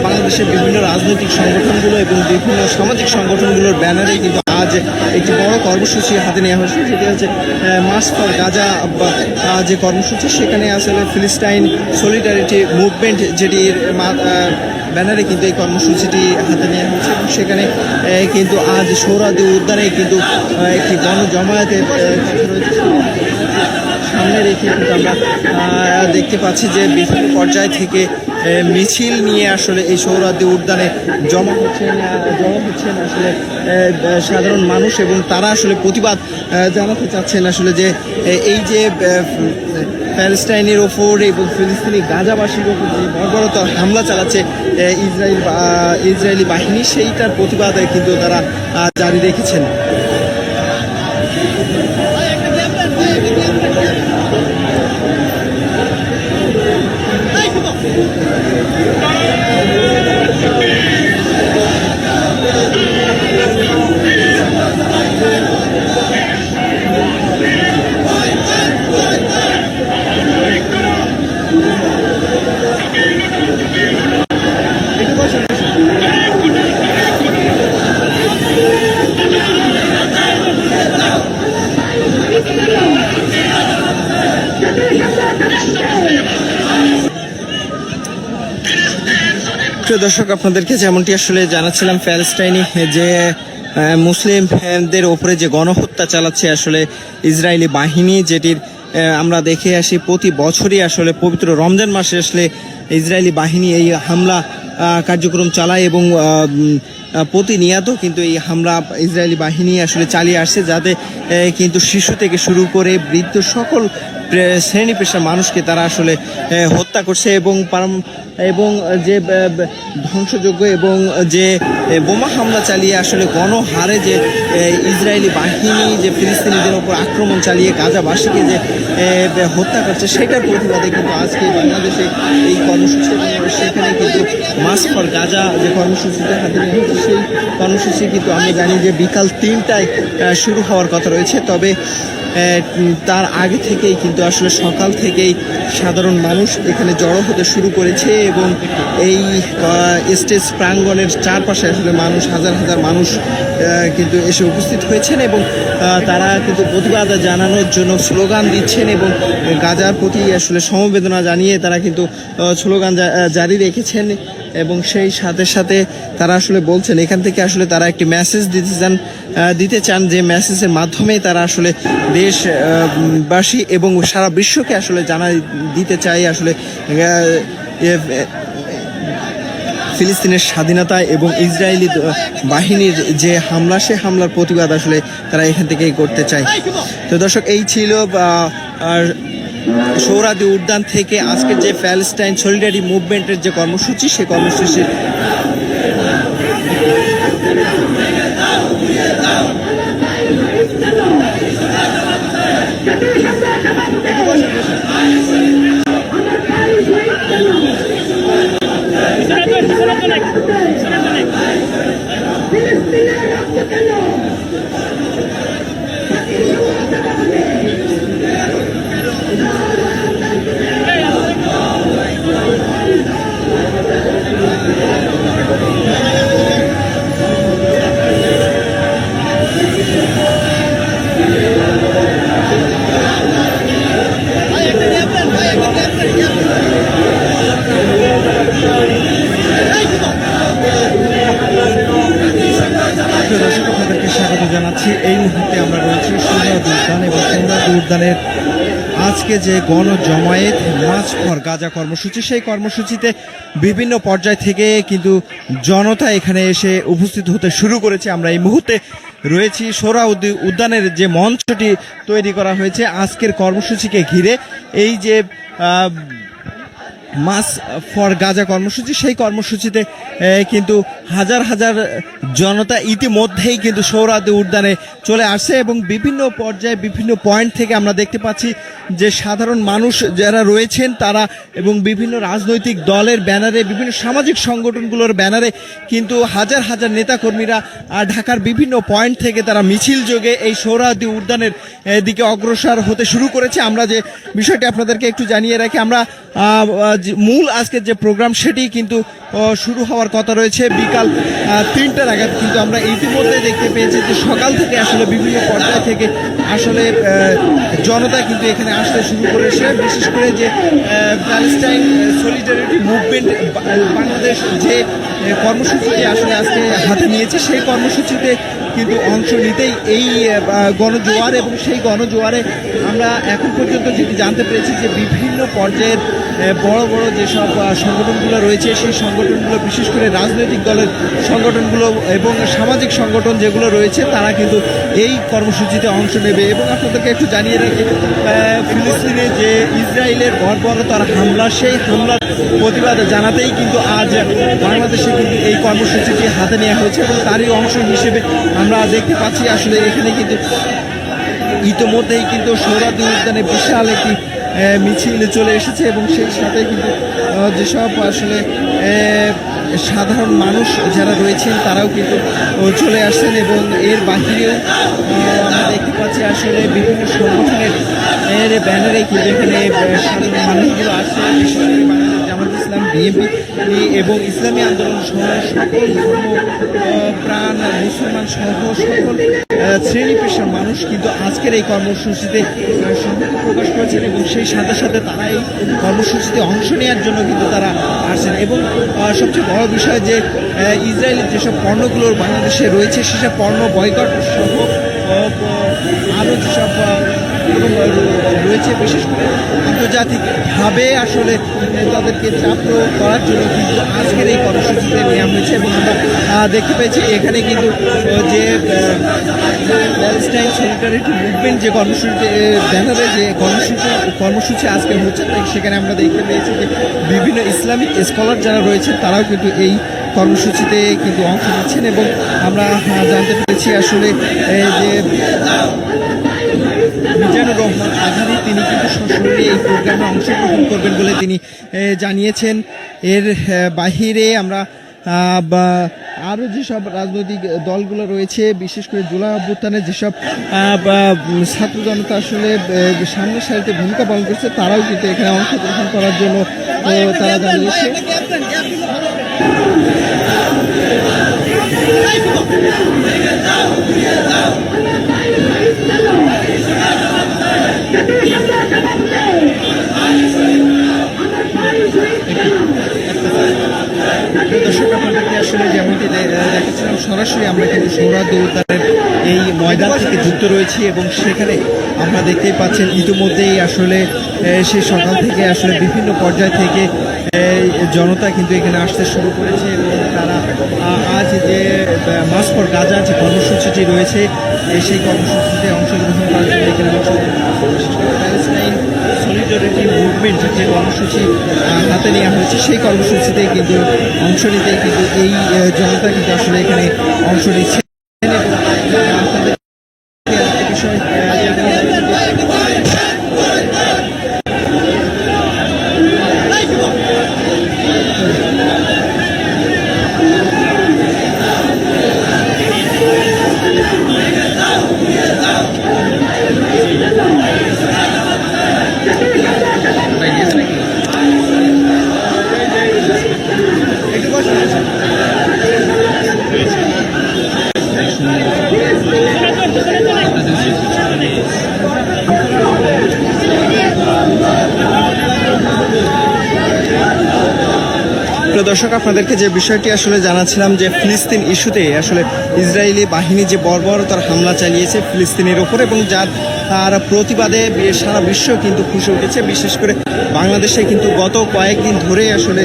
বাংলাদেশের বিভিন্ন রাজনৈতিক সংগঠনগুলো এবং বিভিন্ন সামাজিক সংগঠনগুলোর ব্যানারে কিন্তু আজ একটি বড় কর্মসূচি হাতে নেওয়া হয়েছে, যেটি হচ্ছে মাস ফর গাজা যে কর্মসূচি। সেখানে আসলে ফিলিস্টাইন সলিডারিটি মুভমেন্ট যেটির ব্যানারে কিন্তু এই কর্মসূচিটি হাতে নেওয়া হয়েছে এবং সেখানে কিন্তু আজ সোহরাওয়ার্দী উদ্যানে কিন্তু একটি গণজমায়েতের কথা রয়েছে। সামনে রেখে কিন্তু আমরা দেখতে পাচ্ছি যে বিভিন্ন পর্যায় থেকে মিছিল নিয়ে আসলে এই সোহরাওয়ার্দী উদ্যানে জমা হচ্ছেন আসলে সাধারণ মানুষ এবং তারা আসলে প্রতিবাদ জানাতে চাচ্ছেন আসলে যে এই যে প্যালেস্টাইনের ওপর এবং ফিলিস্তিনি গাজাবাসীর ওপর যে বর্বরতার হামলা চালাচ্ছে ইসরায়েলি বাহিনী, সেইটার প্রতিবাদে কিন্তু তারা জারি রেখেছেন। প্রিয় দর্শক আপনাদেরকে যেমনটি আসলে জানাচ্ছিলাম প্যালেস্টাইনি যে মুসলিমদের ওপরে যে গণহত্যা চালাচ্ছে আসলে ইসরায়েলি বাহিনী, যেটির আমরা দেখে আসি প্রতি বছরই আসলে পবিত্র রমজান মাসে আসলে ইসরায়েলি বাহিনী এই হামলা কার্যক্রম চালায় এবং প্রতিনিয়ত কিন্তু এই হামলা ইসরায়েলি বাহিনী আসলে চালিয়ে আসছে, যাতে কিন্তু শিশু থেকে শুরু করে বৃদ্ধ সকল শ্রেণী পেশার মানুষকে তারা আসলে হত্যা করছে এবং যে ধ্বংসযোগ্য এবং যে বোমা হামলা চালিয়ে আসলে গণহারে যে ইসরায়েলি বাহিনী যে ফিলিস্তিনিদের ওপর আক্রমণ চালিয়ে গাজাবাসীকে যে হত্যা করছে সেটার প্রতিবাদে কিন্তু আজকে বাংলাদেশে এই কর্মসূচি, সেখানে কিন্তু মাস ফর গাজা যে কর্মসূচিতে হাতে নিয়ে সেই কর্মসূচি কিন্তু আমরা জানি যে বিকাল 3টায় শুরু হওয়ার কথা রয়েছে। তবে তার আগে থেকেই কিন্তু আসলে সকাল থেকেই সাধারণ মানুষ এখানে জড়ো হতে শুরু করেছে এবং এই স্টেজ প্রাঙ্গণের চারপাশে আসলে মানুষ হাজার হাজার মানুষ কিন্তু এসে উপস্থিত হয়েছেন এবং তারা কিন্তু প্রতিবাদ জানানোর জন্য স্লোগান দিচ্ছেন এবং গাজার প্রতি আসলে সমবেদনা জানিয়ে তারা কিন্তু স্লোগান জারি রেখেছেন এবং সেই সাথে সাথে তারা আসলে বলছেন এখান থেকে আসলে তারা একটি মেসেজ দিতে চান যে মেসেজের মাধ্যমে তারা আসলে দেশবাসী এবং সারা বিশ্বকে আসলে দিতে চাই আসলে ফিলিস্তিনের স্বাধীনতা এবং ইসরায়েলি বাহিনীর যে হামলা সে হামলার প্রতিবাদ আসলে তারা এখান থেকেই করতে চায়। তো দর্শক, এই ছিল সোহরাওয়ার্দী উদ্যান থেকে আজকের যে প্যালেস্টাইন সলিডারি মুভমেন্টের যে কর্মসূচি সে কর্মসূচি ফিলিস্তিনের রক্ত কেন? দর্শক, আপনাদেরকে স্বাগত জানাচ্ছি। এই মুহূর্তে আমরা রয়েছি সোহরাওয়ার্দী উদ্যান এবং সোহরাওয়ার্দী উদ্যানের আজকে যে গণজমায়েত মার্চ ফর গাজা কর্মসূচি, সেই কর্মসূচিতে বিভিন্ন পর্যায় থেকে কিন্তু জনতা এখানে এসে উপস্থিত হতে শুরু করেছে। আমরা এই মুহূর্তে রয়েছি সোহরাওয়ার্দী উদ্যানের যে মঞ্চটি তৈরি করা হয়েছে আজকের কর্মসূচিকে ঘিরে। এই যে মার্চ ফর গাজা কর্মসূচি, সেই কর্মসূচিতে কিন্তু হাজার হাজার জনতা ইতিমধ্যেই কিন্তু সোহরাওয়ার্দী উদ্যানে চলে আসছে এবং বিভিন্ন পর্যায়ে বিভিন্ন পয়েন্ট থেকে আমরা দেখতে পাচ্ছি যে সাধারণ মানুষ যারা রয়েছেন তারা এবং বিভিন্ন রাজনৈতিক দলের ব্যানারে, বিভিন্ন সামাজিক সংগঠনগুলোর ব্যানারে কিন্তু হাজার হাজার নেতাকর্মীরা ঢাকার বিভিন্ন পয়েন্ট থেকে তারা মিছিল যোগে এই সোহরাওয়ার্দী উদ্যানের দিকে অগ্রসর হতে শুরু করেছে। আমরা যে বিষয়টি আপনাদেরকে একটু জানিয়ে রাখি, আমরা মূল আজকের যে প্রোগ্রাম সেটি কিন্তু শুরু হওয়ার কথা রয়েছে বিকাল 3টা নাগাদ, কিন্তু আমরা ইতিমধ্যে দেখতে পেয়েছি যে সকাল থেকে আসলে বিভিন্ন পর্যায় থেকে আসলে জনতা কিন্তু এখানে আসতে শুরু করেছে। বিশেষ করে যে প্যালেস্টাইন সলিডারিটি মুভমেন্ট বাংলাদেশ যে কর্মসূচিটি আসলে আজকে হাতে নিয়েছে সেই কর্মসূচিতে কিন্তু অংশ নিতেই এই গণজোয়ার এবং সেই গণজোয়ারে আমরা এখন পর্যন্ত যেটি জানতে পেরেছি যে বিভিন্ন পর্যায়ের বড় বড় যেসব সংগঠনগুলো রয়েছে সেই সংগঠনগুলো, বিশেষ করে রাজনৈতিক দলের সংগঠনগুলো এবং সামাজিক সংগঠন যেগুলো রয়েছে তারা কিন্তু এই কর্মসূচিতে অংশ নেবে। এবং আপনাদেরকে একটু জানিয়ে রাখি, ফিলিস্তিনে যে ইসরায়েলের বর্বরতার হামলা, সেই হামলার প্রতিবাদ জানাতেই কিন্তু আজ বাংলাদেশে কিন্তু এই কর্মসূচিটি হাতে নেওয়া হয়েছে এবং তারই অংশ হিসেবে আমরা দেখতে পাচ্ছি আসলে এখানে কিন্তু ইতিমধ্যেই কিন্তু সোহরাওয়ার্দী উদ্যানে বিশাল একটি মিছিল চলে এসেছে এবং সেই সাথে কিন্তু যেসব আসলে সাধারণ মানুষ যারা রয়েছেন তারাও কিন্তু চলে আসছেন এবং এর বাহিরেও আমরা দেখতে পাচ্ছি আসলে বিভিন্ন সংগঠনের ব্যানারে কিন্তু এখানে সাধারণ মানুষগুলো আসছে। বিশেষ করে বাংলাদেশ জামাত ইসলাম, বিএনপি এবং ইসলামী আন্দোলন সহ সকল ধর্মপ্রাণ মুসলমান সহ সকল শ্রেণী পেশার মানুষ কিন্তু আজকের এই কর্মসূচিতে সম্মতি প্রকাশ করেছেন এবং সেই সাথে সাথে তারা এই কর্মসূচিতে অংশ নেওয়ার জন্য কিন্তু তারা আসছেন। এবং সবচেয়ে বড় বিষয় যে ইসরায়েলের যেসব পণ্যগুলোর বাংলাদেশে রয়েছে সেসব পণ্য বয়কট সহ আরও যেসব রয়েছে বিশেষ করে আন্তর্জাতিকভাবে আসলে তাদেরকে চাপ প্রয়োগ করার জন্য কিন্তু আজকের এই কর্মসূচিতে নেওয়া হয়েছে। এবং আমরা দেখতে পেয়েছি এখানে কিন্তু যে প্যালেস্টাইন সলিডারিটি মুভমেন্ট যে কর্মসূচিতে ব্যানারে যে কর্মসূচি আজকে হচ্ছে সেখানে আমরা দেখতে পেয়েছি যে বিভিন্ন ইসলামিক স্কলার যারা রয়েছেন তারাও কিন্তু এই কর্মসূচিতে কিন্তু অংশ নিচ্ছেন এবং আমরা জানতে পেরেছি আসলে যে মিজানুর রহমান আজহারি তিনি কিন্তু সশরীরে এই প্রোগ্রামে অংশগ্রহণ করবেন বলে তিনি জানিয়েছেন। এর বাহিরে আমরা বা আরও যেসব রাজনৈতিক দলগুলো রয়েছে, বিশেষ করে জুলাই অভ্যুত্থানে যেসব ছাত্র জনতা আসলে সামনের সারিতে ভূমিকা পালন করছে, তারাও কিন্তু এখানে অংশগ্রহণ করার জন্য তারা জানিয়েছে। দর্শক আপনাদেরকে আসলে যেমনটি দেখেছিলাম, সরাসরি আমরা কিন্তু সোহরাওয়ার্দী উদ্যানের এই ময়দান থেকে যুক্ত রয়েছি এবং সেখানে আমরা দেখতেই পাচ্ছেন ইতিমধ্যেই আসলে সেই সকাল থেকে আসলে বিভিন্ন পর্যায় থেকে জনতা কিন্তু এখানে আসতে শুরু করেছে এবং তারা আজ যে মার্চ ফর গাজা যে কর্মসূচিটি রয়েছে সেই কর্মসূচিতে অংশগ্রহণ করার জন্য এখানে প্যালেস্টাইন সলিডারিটি মুভমেন্ট যে কর্মসূচি হাতে নেওয়া হয়েছে সেই কর্মসূচিতে কিন্তু অংশ নিতে কিন্তু এই জনতা কিন্তু আসলে এখানে অংশ নিচ্ছে এবং আপনাদের বিষয় দর্শক আপনাদেরকে যে বিষয়টি আসলে জানাচ্ছিলাম যে ফিলিস্তিন ইস্যুতে আসলে ইসরায়েলি বাহিনী যে বর্বরতার হামলা চালিয়েছে ফিলিস্তিনের ওপর এবং যার আর প্রতিবাদে সারা বিশ্ব কিন্তু খুশি উঠেছে। বিশেষ করে বাংলাদেশে কিন্তু গত কয়েকদিন ধরে আসলে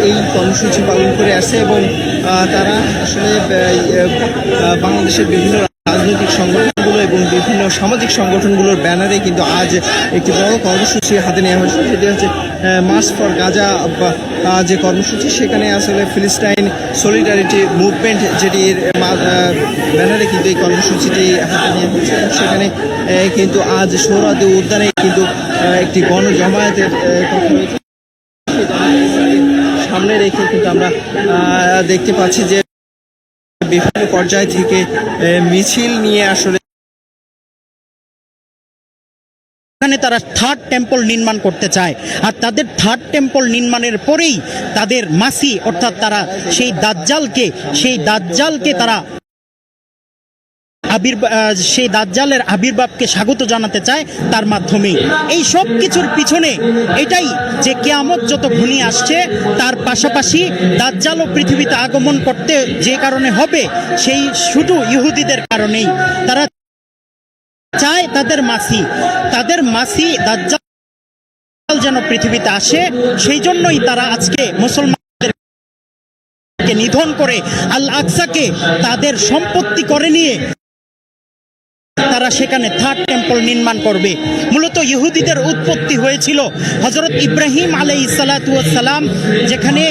এই কর্মসূচি পালন করে আসছে এবং তারা আসলে বাংলাদেশের বিভিন্ন রাজনৈতিক সংগঠনগুলো এবং বিভিন্ন সামাজিক সংগঠনগুলোর ব্যানারে কিন্তু আজ একটি বড় কর্মসূচি হাতে নেওয়া হয়েছে, সেটি হচ্ছে মার্চ ফর গাজা যে কর্মসূচি। সেখানে আসলে ফিলিস্তাইন সলিডারিটি মুভমেন্ট যেটির ব্যানারে কিন্তু এই কর্মসূচিটি হাতে নেওয়া হয়েছে এবং সেখানে কিন্তু আজ সোহরাওয়ার্দী উদ্যানে কিন্তু একটি গণজমায়েতের কথা রয়েছে। সামনে রেখে কিন্তু আমরা দেখতে পাচ্ছি যে বিভিন্ন পর্যায় থেকে মিছিল নিয়ে আসলে এখানে তারা থার্ড টেম্পল নির্মাণ করতে চায় আর তাদের থার্ড টেম্পল নির্মাণের পরেই তাদের মাসি অর্থাৎ তারা সেই দাজ্জালকে তারা সেই দাজ্জালের আবির্ভাবকে স্বাগত জানাতে চায় তার মাধ্যমে। এই সব কিছুর পিছনে এটাই যে কিয়ামত যত ঘনিয়ে আসছে তার পাশাপাশি দাজ্জালও পৃথিবীতে আগমন করতে যে কারণে হবে সেই শুধু ইহুদিদের কারণেই। তারা চায় তাদের মাসি দাজ্জাল যেন পৃথিবীতে আসে, সেই জন্যই তারা আজকে মুসলমানদেরকে নিধন করে আল আকসাকে তাদের সম্পত্তি করে নিয়ে তারা সেখানে থার্ড টেম্পল নির্মাণ করবে। মূলত ইহুদিদের উৎপত্তি হয়েছিল হযরত ইব্রাহিম আলাইহিস সালাতু ওয়াস সালাম, যেখানে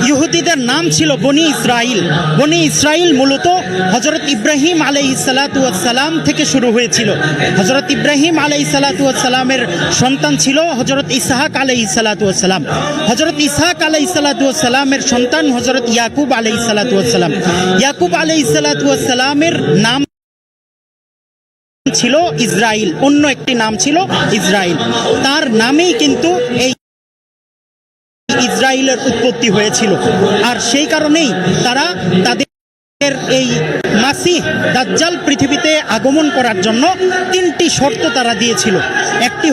ইহুদিদের নাম ছিল বনি ইসরাইল। বনি ইসরাইল মূলত হযরত ইব্রাহিম আলাইহিস সালাতু ওয়াস সালাম থেকে শুরু হয়েছিল। হযরত ইব্রাহিম আলাইহিস সালাতু ওয়াস সালামের সন্তান ছিল হযরত ইসহাক আলাইহিস সালাতু ওয়াস সালাম। হযরত ইসহাক আলাইহিস সালাতু ওয়াস সালামের সন্তান হযরত ইয়াকুব আলাইহিস সালাতু ওয়াস সালাম। ইয়াকুব আলাইহিস সালাতু ওয়াস সালামের নাম ছিল ইসরাইল, অন্য একটি নাম ছিল ইসরাইল। তার নামেই কিন্তু এই ইসরাইলের উৎপত্তি হয়েছিল। আর সেই কারণেই তারা তাদের এই মাসিহ দাজ্জাল পৃথিবীতে আগমন করার জন্য 3টি শর্ত তারা দিয়েছিল। একটি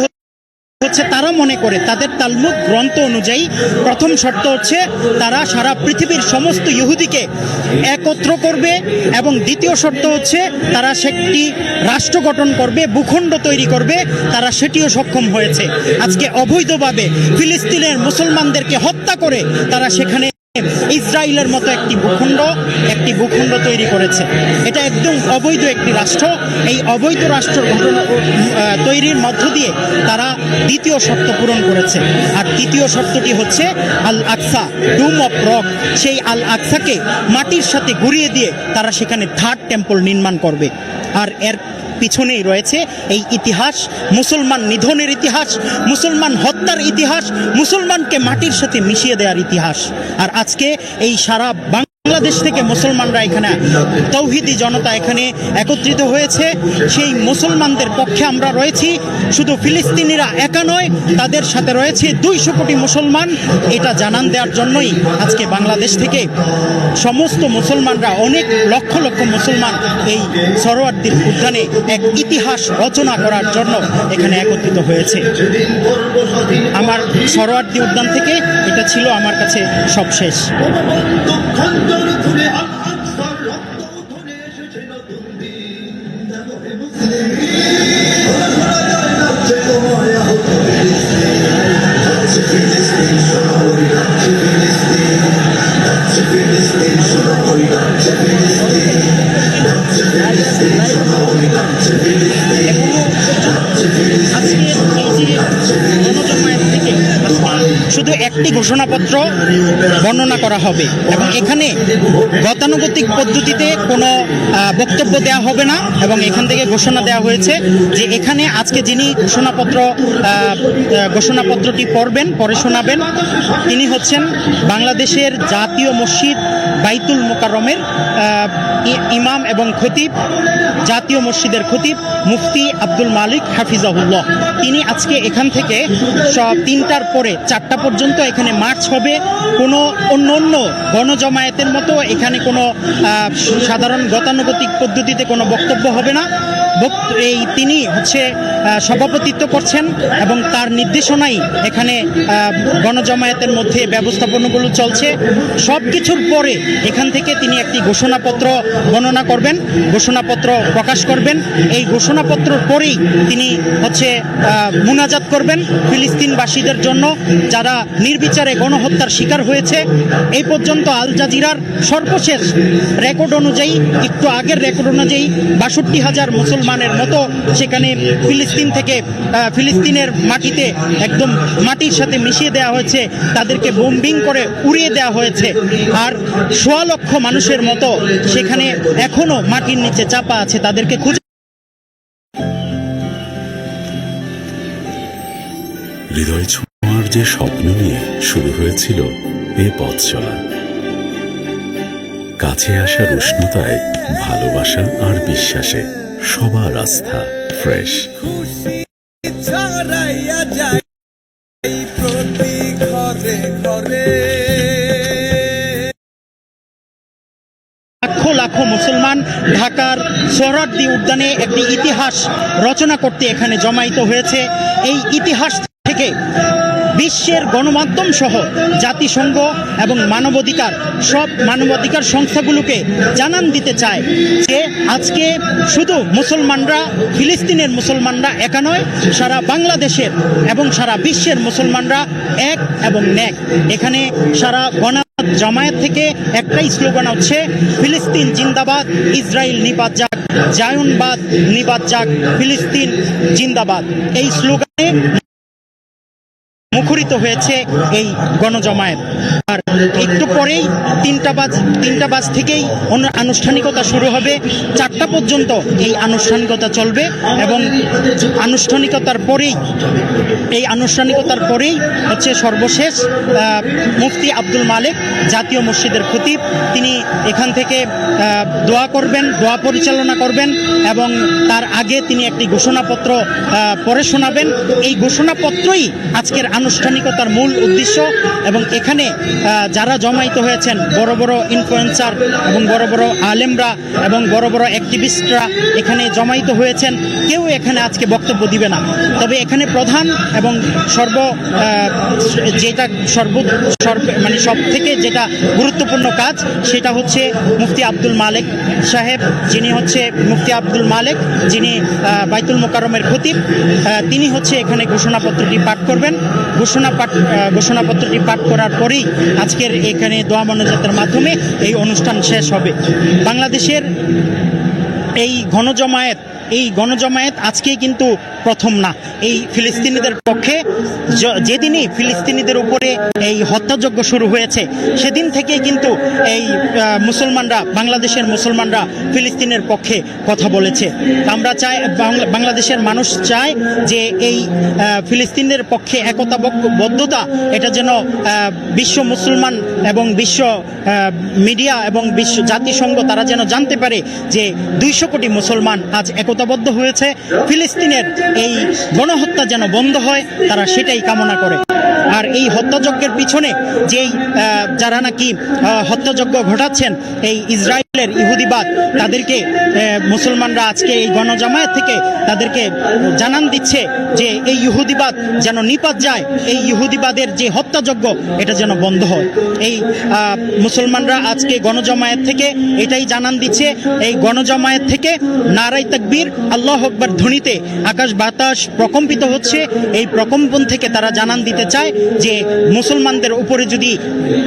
হচ্ছে তারা মনে করে তাদের তালমুদ গ্রন্থ অনুযায়ী প্রথম শর্ত হচ্ছে তারা সারা পৃথিবীর সমস্ত ইহুদিকে একত্র করবে এবং দ্বিতীয় শর্ত হচ্ছে তারা সেটি রাষ্ট্র গঠন করবে, ভূখণ্ড তৈরি করবে। তারা সেটিও সক্ষম হয়েছে। আজকে অবৈধভাবে ফিলিস্তিনের মুসলমানদেরকে হত্যা করে তারা সেখানে ইসরায়েলের মতো একটি ভূখণ্ড তৈরি করেছে। এটা একদম অবৈধ একটি রাষ্ট্র। এই অবৈধ রাষ্ট্র তৈরির মধ্য দিয়ে তারা দ্বিতীয় শর্ত পূরণ করেছে। আর তৃতীয় শর্তটি হচ্ছে আল আকসা, ডুম অফ রক। সেই আল আকসাকে মাটির সাথে ঘুরিয়ে দিয়ে তারা সেখানে থার্ড টেম্পল নির্মাণ করবে। আর এর পিছনেই রয়েছে এই ইতিহাস, মুসলমান নিধনের ইতিহাস, মুসলমান হত্যার ইতিহাস, মুসলমানকে মাটির সাথে মিশিয়ে দেওয়ার ইতিহাস। আর আজকে এই সারা বাংলাদেশ থেকে মুসলমানরা এখানে, তৌহিদি জনতা এখানে একত্রিত হয়েছে। সেই মুসলমানদের পক্ষে আমরা রয়েছি। শুধু ফিলিস্তিনিরা একা নয়, তাদের সাথে রয়েছে 200 কোটি মুসলমান। এটা জানান দেওয়ার জন্যই আজকে বাংলাদেশ থেকে সমস্ত মুসলমানরা, অনেক লক্ষ লক্ষ মুসলমান এই সরোয়ার্দীর উদ্যানে এক ইতিহাস রচনা করার জন্য এখানে একত্রিত হয়েছে। আমার সরোয়ার্দী উদ্যান থেকে এটা ছিল আমার কাছে সবশেষ। শুধু একটি ঘোষণাপত্র বর্ণনা করা হবে এবং এখানে গতানুগতিক পদ্ধতিতে কোনো বক্তব্য দেওয়া হবে না। এবং এখান থেকে ঘোষণা দেওয়া হয়েছে যে এখানে আজকে যিনি ঘোষণাপত্রটি পড়বেন, পড়ে শোনাবেন, তিনি হচ্ছেন বাংলাদেশের জাতীয় মসজিদ বাইতুল মোকাররমের ইমাম এবং খতিব, জাতীয় মসজিদের খতিব মুফতি আব্দুল মালিক হাফিজাহুল্লাহ। তিনি আজকে এখান থেকে সব 3টার পরে 4টা পর্যন্ত এখানে মার্চ হবে। কোনো অন্য গণজমায়েতের মতো এখানে কোনো সাধারণ গতানুগতিক পদ্ধতিতে কোনো বক্তব্য হবে না। তিনি হচ্ছে সভাপতিত্ব করছেন এবং তার নির্দেশনাই এখানে গণজমায়েতের মধ্যে ব্যবস্থাপনাগুলো চলছে। সব কিছুর পরে এখান থেকে তিনি একটি ঘোষণাপত্র বর্ণনা করবেন, ঘোষণাপত্র প্রকাশ করবেন। এই ঘোষণাপত্রের পরেই তিনি হচ্ছে মুনাজাত করবেন ফিলিস্তিনবাসীদের জন্য, যারা নির্বিচারে গণহত্যার শিকার হয়েছে। এই পর্যন্ত আল জাজিরার সর্বশেষ রেকর্ড অনুযায়ী, একটু আগের রেকর্ড অনুযায়ী 62,000 মুসলমানের মতো সেখানে ফিলিস্তিনের মাটিতে একদম মাটির সাথে মিশিয়ে দেওয়া হয়েছে, তাদেরকে বোম্বিং করে উড়িয়ে দেওয়া হয়েছে। আর 1.25 লক্ষ মানুষের মতো সেখানে এখনো মাটির নিচে চাপা আছে, তাদেরকে খুঁজে। হৃদয় ছোঁয়ার যে স্বপ্ন নিয়ে শুরু হয়েছিল এ পথ চলা, কাছে আসার উষ্ণতায়, ভালোবাসা আর বিশ্বাসে সবার আস্থা ফ্রেশ। লাখো লাখো মুসলমান ঢাকার সোহরাওয়ার্দী উদ্যানে একটি ইতিহাস রচনা করতে এখানে জমায়েত হয়েছে। এই ইতিহাস থেকে বিশ্বের গণমাধ্যম সহ জাতিসংঘ এবং সব মানবাধিকার সংস্থাগুলোকে জানান দিতে চায় যে আজকে শুধু ফিলিস্তিনের মুসলমানরা একা নয়, সারা বাংলাদেশের এবং সারা বিশ্বের মুসলমানরা এক এবং ন্যাক। এখানে সারা জামায়াত থেকে একটাই স্লোগান হচ্ছে ফিলিস্তিন জিন্দাবাদ, ইসরায়েল নিপাত যাক, জায়নবাদ নিপাত যাক, ফিলিস্তিন জিন্দাবাদ। এই স্লোগানে মুখরিত হয়েছে এই গণজমায়েত। আর একটু পরেই 3টা বাজ থেকেই আনুষ্ঠানিকতা শুরু হবে, 4টা পর্যন্ত এই আনুষ্ঠানিকতা চলবে। এবং আনুষ্ঠানিকতার পরেই হচ্ছে সর্বশেষ মুফতি আব্দুল মালিক, জাতীয় মসজিদের খতিব, তিনি এখান থেকে দোয়া করবেন, দোয়া পরিচালনা করবেন এবং তার আগে তিনি একটি ঘোষণাপত্র পড়ে শোনাবেন। এই ঘোষণাপত্রই আজকের আনুষ্ঠানিকতার মূল উদ্দেশ্য। এবং এখানে যারা জমায়েত হয়েছেন, বড় বড় ইনফ্লুয়েন্সার এবং বড় বড় আলেমরা এবং বড় বড় অ্যাক্টিভিস্টরা এখানে জমায়েত হয়েছেন, কেউ এখানে আজকে বক্তব্য দিবে না। তবে এখানে প্রধান এবং সব থেকে যেটা গুরুত্বপূর্ণ কাজ, সেটা হচ্ছে মুফতি আব্দুল মালিক সাহেব, যিনি বাইতুল মোকাররমের খতিব, তিনি হচ্ছে এখানে ঘোষণাপত্রটি পাঠ করবেন। ঘোষণাপত্রটি পাঠ করার পরেই আজকের এখানে দোয়া মোনাজাতের মাধ্যমে এই অনুষ্ঠান শেষ হবে। বাংলাদেশের এই গণজমায়েত এই গণজমায়েত আজকে কিন্তু প্রথম না। এই ফিলিস্তিনিদের পক্ষে যেদিনই ফিলিস্তিনিদের উপরে এই হত্যাযজ্ঞ শুরু হয়েছে সেদিন থেকে কিন্তু এই মুসলমানরা, বাংলাদেশের মুসলমানরা ফিলিস্তিনের পক্ষে কথা বলেছে। আমরা চাই, বাংলাদেশের মানুষ চায় যে এই ফিলিস্তিনের পক্ষে একতাবদ্ধতা এটা যেন বিশ্ব মুসলমান এবং বিশ্ব মিডিয়া এবং বিশ্ব জাতিসংঘ তারা যেন জানতে পারে যে 200 কোটি মুসলমান আজ একতাবদ্ধ হয়েছে। ফিলিস্তিনের এই গণহত্যা যেন বন্ধ হয়, তারা সেটাই কামনা করে। আর এই হত্যাযজ্ঞের পিছনে যেই যারা নাকি হত্যাযজ্ঞ ঘটাচ্ছেন, এই ইসরায়েলের ইহুদিবাদ, তাদেরকে মুসলমানরা আজকে এই গণজামায়াত থেকে তাদেরকে জানান দিচ্ছে যে এই ইহুদিবাদ যেন নিপাত যায়, এই ইহুদিবাদের যে হত্যাযজ্ঞ এটা যেন বন্ধ হয়। এই মুসলমানরা আজকে গণজামায়াত থেকে এটাই জানান দিচ্ছে। এই গণজামায়াত থেকে নারায়ে তাকবীর, আল্লাহু আকবার ধ্বনিতে আকাশ বাতাস প্রকম্পিত হচ্ছে। এই প্রকম্পন থেকে তারা জানান দিতে চায় যে মুসলমানদের উপরে যদি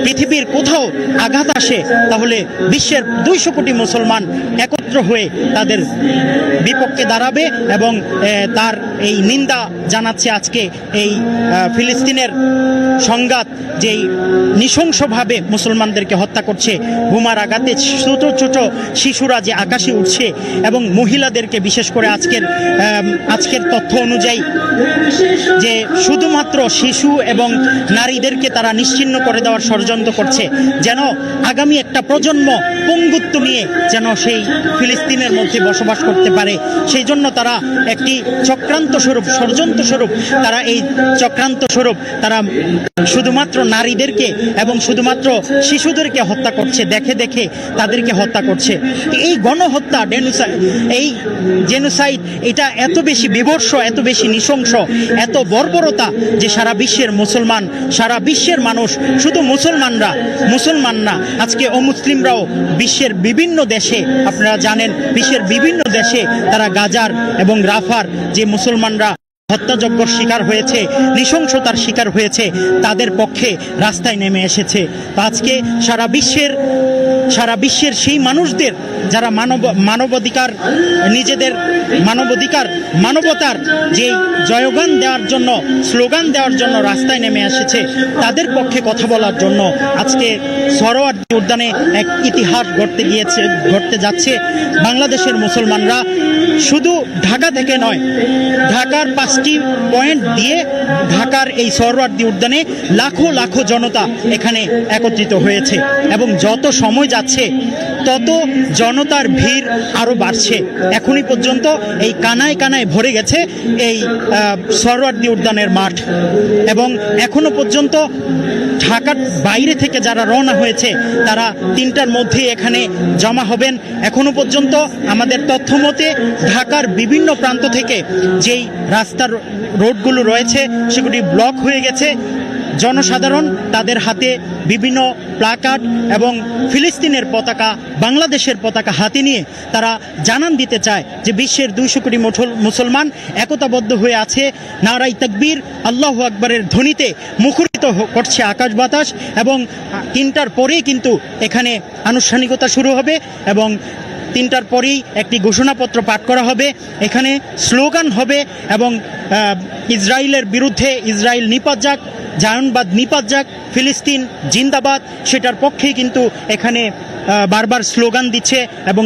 পৃথিবীর কোথাও আঘাত আসে তাহলে বিশ্বের 200 কোটি মুসলমান একত্র হয়ে তাদের বিপক্ষে দাঁড়াবে এবং তার এই নিন্দা জানাচ্ছে আজকে এই ফিলিস্তিনের সংঘাত যেই নৃশংসভাবে মুসলমানদেরকে হত্যা করছে, বোমার আঘাতে ছোট ছোট শিশুরা যে আকাশে উঠছে এবং মহিলাদেরকে, বিশেষ করে আজকের তথ্য অনুযায়ী যে শুধুমাত্র শিশু এবং নারীদেরকে তারা নিশ্চিহ্ন করে দেওয়ার ষড়যন্ত্র করছে, যেন আগামী একটা প্রজন্ম পঙ্গুত্ব নিয়ে যেন সেই ফিলিস্তিনের মধ্যে বসবাস করতে পারে। সেই জন্য তারা একটি চক্রান্ত স্বরূপ, ষড়যন্ত্র স্বরূপ, তারা এই চক্রান্ত স্বরূপ তারা শুধুমাত্র নারীদেরকে এবং শুধুমাত্র শিশুদেরকে হত্যা করছে, দেখে দেখে তাদেরকে হত্যা করছে। এই গণহত্যা, এই জেনোসাইড, এটা এত বেশি বিভৎস, এত বেশি নৃশংস, এত বর্বরতা যে সারা বিশ্বের মুসলমান, সারা বিশ্বের মানুষ, শুধু মুসলমান না, আজকে অমুসলিমরাও বিশ্বের বিভিন্ন দেশে, আপনারা জানেন বিশ্বের বিভিন্ন দেশে তারা গাজার এবং রাফার যে মুসলমানরা হত্যাযজ্ঞর শিকার হয়েছে, নৃশংসতার শিকার হয়েছে, তাদের পক্ষে রাস্তায় নেমে এসেছে। আজকে সারা বিশ্বের সেই মানুষদের যারা মানবাধিকার, নিজেদের মানবতার যে জয়গান দেওয়ার জন্য, স্লোগান দেওয়ার জন্য রাস্তায় নেমে এসেছে, তাদের পক্ষে কথা বলার জন্য আজকে সোহরাওয়ার্দী উদ্যানে এক ইতিহাস ঘটতে যাচ্ছে। বাংলাদেশের মুসলমানরা শুধু ঢাকা থেকে নয়, ঢাকার 5টি পয়েন্ট দিয়ে ঢাকার এই সোহরাওয়ার্দী উদ্যানে লাখো লাখো জনতা এখানে একত্রিত হয়েছে এবং যত সময় যাচ্ছে তত জনতার ভিড় আরও বাড়ছে। এখনই পর্যন্ত এই কানায় কানায় ভরে গেছে এই সোহরাওয়ার্দী উদ্যানের মাঠ এবং এখনো পর্যন্ত ঢাকার বাইরে থেকে যারা রওনা হয়েছে তারা 3টার মধ্যে এখানে জমা হবেন। এখনো পর্যন্ত আমাদের তথ্য মতে ঢাকার বিভিন্ন প্রান্ত থেকে যেই রাস্তার রোডগুলো রয়েছে সেগুলি ব্লক হয়ে গেছে। জনসাধারণ তাদের হাতে বিভিন্ন প্লাকার্ড এবং ফিলিস্তিনের পতাকা, বাংলাদেশের পতাকা হাতে নিয়ে তারা জানান দিতে চায় যে বিশ্বের 200 কোটি মুসলমান একতাবদ্ধ হয়ে আছে। নারায়ে তাকবীর, আল্লাহু আকবারের ধ্বনিতে মুখরিত করছে আকাশ বাতাস এবং 3টার পরেই কিন্তু এখানে আনুষ্ঠানিকতা শুরু হবে এবং 3টার পরেই একটি ঘোষণাপত্র পাঠ করা হবে, এখানে স্লোগান হবে এবং ইসরায়েলের বিরুদ্ধে ইসরায়েল নিপাত যাক, জায়নবাদ নিপাত যাক, ফিলিস্তিন জিন্দাবাদ, সেটার পক্ষেই কিন্তু এখানে বারবার স্লোগান দিচ্ছে এবং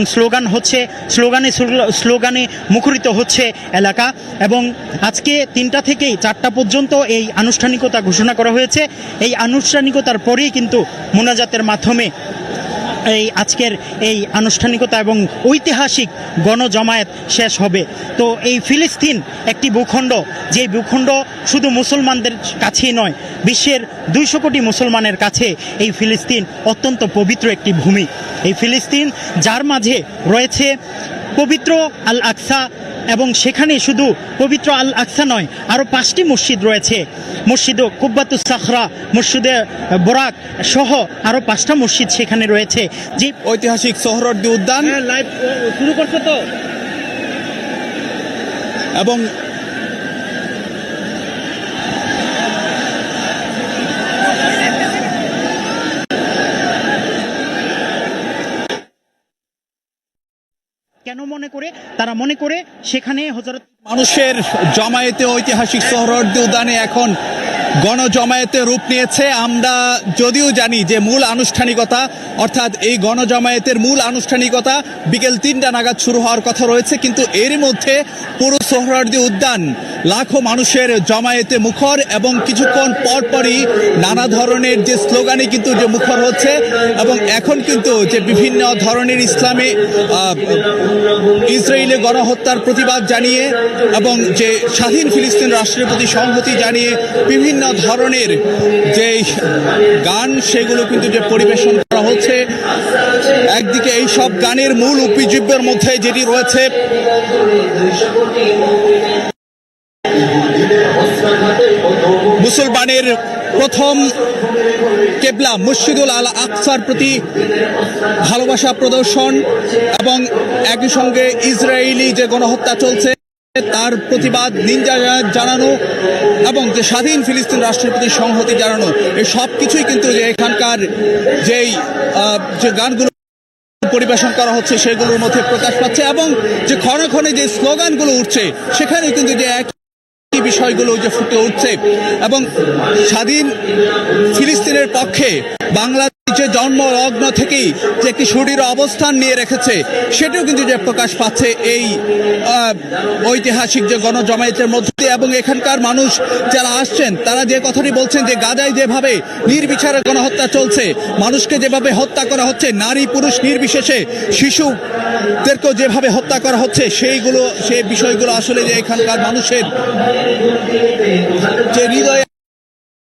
স্লোগানে মুখরিত হচ্ছে এলাকা। এবং আজকে 3টা থেকেই 4টা পর্যন্ত এই আনুষ্ঠানিকতা ঘোষণা করা হয়েছে। এই আনুষ্ঠানিকতার পরেই কিন্তু মোনাজাতের মাধ্যমে এই আজকের এই আনুষ্ঠানিকতা এবং ঐতিহাসিক গণজমায়েত শেষ হবে। তো এই ফিলিস্তিন একটি ভূখণ্ড, যে ভূখণ্ড শুধু মুসলমানদের কাছেই নয়, বিশ্বের 200 কোটি মুসলমানের কাছে এই ফিলিস্তিন অত্যন্ত পবিত্র একটি ভূমি। এই ফিলিস্তিন যার মাঝে রয়েছে পবিত্র আল আকসা এবং সেখানে শুধু পবিত্র আল আকসা নয়, আরও 5টি মসজিদ রয়েছে, মসজিদে কুব্বাতুস সাখরা, মসজিদে বোরাক সহ আরও 5টা মসজিদ সেখানে রয়েছে। যে ঐতিহাসিক সোহরাওয়ার্দী উদ্যান লাইভ শুরু করছে তো, এবং কেন মনে তারা মনে করে সেখানে হযরত মানুষের জমায়েতে ঐতিহাসিক সোহরাওয়ার্দী উদ্যানে এখন গণজমায়েতে রূপ নিয়েছে। আমরা যদিও জানি যে মূল আনুষ্ঠানিকতা অর্থাৎ এই গণজমায়েতের মূল আনুষ্ঠানিকতা বিকেল 3টা নাগাদ শুরু হওয়ার কথা রয়েছে, কিন্তু এর মধ্যে পুরো সোহরাওয়ার্দী উদ্যান লাখো মানুষের জমায়েতে মুখর এবং কিছুক্ষণ পরপরই নানা ধরনের যে স্লোগানে কিন্তু যে মুখর হচ্ছে এবং এখন কিন্তু যে বিভিন্ন ধরনের ইসরায়েলে গণহত্যার প্রতিবাদ জানিয়ে এবং যে স্বাধীন ফিলিস্তিন রাষ্ট্রের প্রতি সংহতি জানিয়ে বিভিন্ন ধরনের যে গান সেগুলো কিন্তু যে পরিবেশন করা হচ্ছে। একদিকে এই সব গানের মূল উপজীব্যের মধ্যে যেটি রয়েছে মুসলমানের প্রথম কেবলা মসজিদুল আল আকসার প্রতি ভালোবাসা প্রদর্শন এবং একই সঙ্গে ইসরায়েলি যে গণহত্যা চলছে তার প্রতিবাদ নিন্দা জানানো এবং যে স্বাধীন ফিলিস্তিন রাষ্ট্রের প্রতি সংহতি জানানো, এই সব কিছুই কিন্তু যে এখানকার যেই যে গানগুলো পরিবেশন করা হচ্ছে সেগুলোর মধ্যে প্রকাশ পাচ্ছে এবং যে ক্ষণে ক্ষণে যে স্লোগানগুলো উঠছে সেখানে কিন্তু যে একই বিষয়গুলো যে ফুটে উঠছে এবং স্বাধীন ফিলিস্তিনের পক্ষে বাংলাদেশ যে জন্মলগ্ন থেকেই যে একটি সুদৃঢ় অবস্থান নিয়ে রেখেছে সেটাও কিন্তু যে প্রকাশ পাচ্ছে এই ঐতিহাসিক যে গণজমায়েতের মধ্যে দিয়ে। এবং এখানকার মানুষ যারা আসছেন তারা যে কথাটি বলছেন যে গাজায় যেভাবে নির্বিচারে গণহত্যা চলছে, মানুষকে যেভাবে হত্যা করা হচ্ছে, নারী পুরুষ নির্বিশেষে শিশুদেরকেও যেভাবে হত্যা করা হচ্ছে সেই বিষয়গুলো আসলে যে এখানকার মানুষের যে হৃদয়ে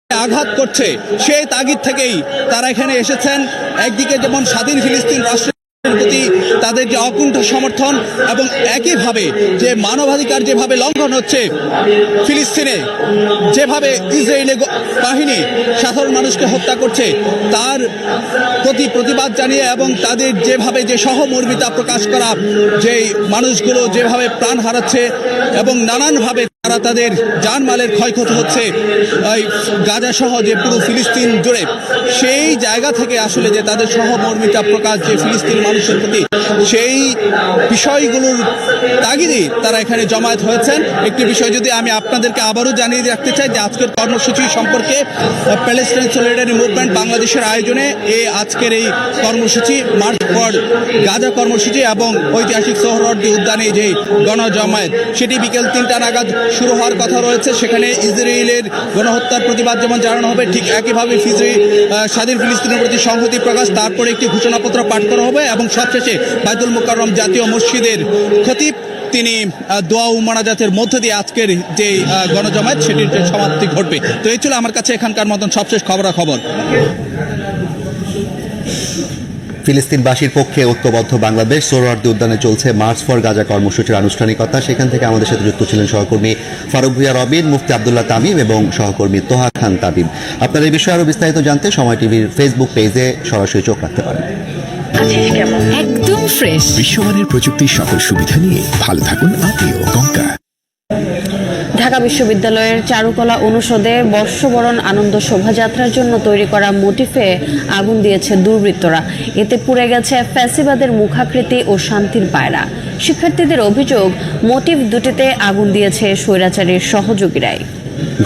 আঘাত করছে সেই তাগিদ থেকেই তারা এখানে এসেছেন। একদিকে যেমন স্বাধীন ফিলিস্তিন রাষ্ট্রের প্রতি তাদের যে অকুণ্ঠ সমর্থন এবং একইভাবে যে মানবাধিকার যেভাবে লঙ্ঘন হচ্ছে ফিলিস্তিনে, যেভাবে ইসরায়েলি বাহিনী সাধারণ মানুষকে হত্যা করছে তার প্রতি প্রতিবাদ জানিয়ে এবং তাদের যেভাবে যে সহমর্মিতা প্রকাশ করা, যে মানুষগুলো যেভাবে প্রাণ হারাচ্ছে এবং নানানভাবে তারা তাদের জানমালের ক্ষয়ক্ষতি হচ্ছে গাজা সহ যে পুরো ফিলিস্তিন জুড়ে, সেই জায়গা থেকে আসলে যে তাদের সহমর্মিতা প্রকাশ যে ফিলিস্তিন মানুষের প্রতি, সেই বিষয়গুলোর তাগিদে তারা এখানে জমায়েত হয়েছেন। একটি বিষয় যদি আমি আপনাদেরকে আবারও জানিয়ে রাখতে চাই যে আজকের কর্মসূচি সম্পর্কে প্যালেস্টাইন সলিডারি মুভমেন্ট বাংলাদেশের আয়োজনে আজকের এই কর্মসূচি মার্চ ফর গাজা কর্মসূচি এবং ঐতিহাসিক সোহরাওয়ার্দী উদ্যানে যে গণজমায়েত সেটি বিকেল 3টা নাগাদ শুরু হওয়ার কথা রয়েছে। সেখানে ইসরায়েলের গণহত্যার প্রতিবাদ যেমন জানানো হবে ঠিক একইভাবে স্বাধীন ফিলিস্তিনের প্রতি সংহতি প্রকাশ, তারপরে একটি ঘোষণাপত্র পাঠ করা হবে এবং সবশেষে বাইতুল মুকাররম জাতীয় মসজিদের খতিব তিনি দোয়া ও মোনাজাতের মধ্য দিয়ে আজকের যে গণজমায়েত সেটির যে সমাপ্তি ঘটবে। তো এই ছিল আমার কাছে এখানকার মতন সবশেষ খবরাখবর। ফিলিস্তিনবাসীর পক্ষে ঐক্যবদ্ধ বাংলাদেশ সোহরাওয়ার্দী উদ্যানে চলছে মার্চ ফর গাজা কর্মসূচির আনুষ্ঠানিকতা। সেখান থেকে আমাদের সাথে যুক্ত ছিলেন সহকর্মী ফারুক ভূঁইয়া রবিন, মুফতি আব্দুল্লাহ তামিম এবং সহকর্মী তোহা খান তাবিব। আপনারা এই বিষয়ে আরও বিস্তারিত জানতে সময় টিভির ফেসবুক পেজে সরাসরি চোখ রাখতে পারেন। একদম ফ্রেশ বিশ্বমানের প্রযুক্তির সকল সুবিধা নিয়ে ভালো থাকুন আপনিও। গঙ্গা ঢাকা বিশ্ববিদ্যালয়ের চারুকলা অনুষদে বর্ষবরণ আনন্দ শোভাযাত্রার জন্য তৈরি করা মোটিফে আগুন দিয়েছে দুর্বৃত্তরা। এতে পুড়ে গেছে ফ্যাসিবাদের মুখাকৃতি ও শান্তির পায়রা। শিক্ষার্থীদের অভিযোগ, মোটিফ দুটিতে আগুন দিয়েছে স্বৈরাচারীর সহযোগীরাই।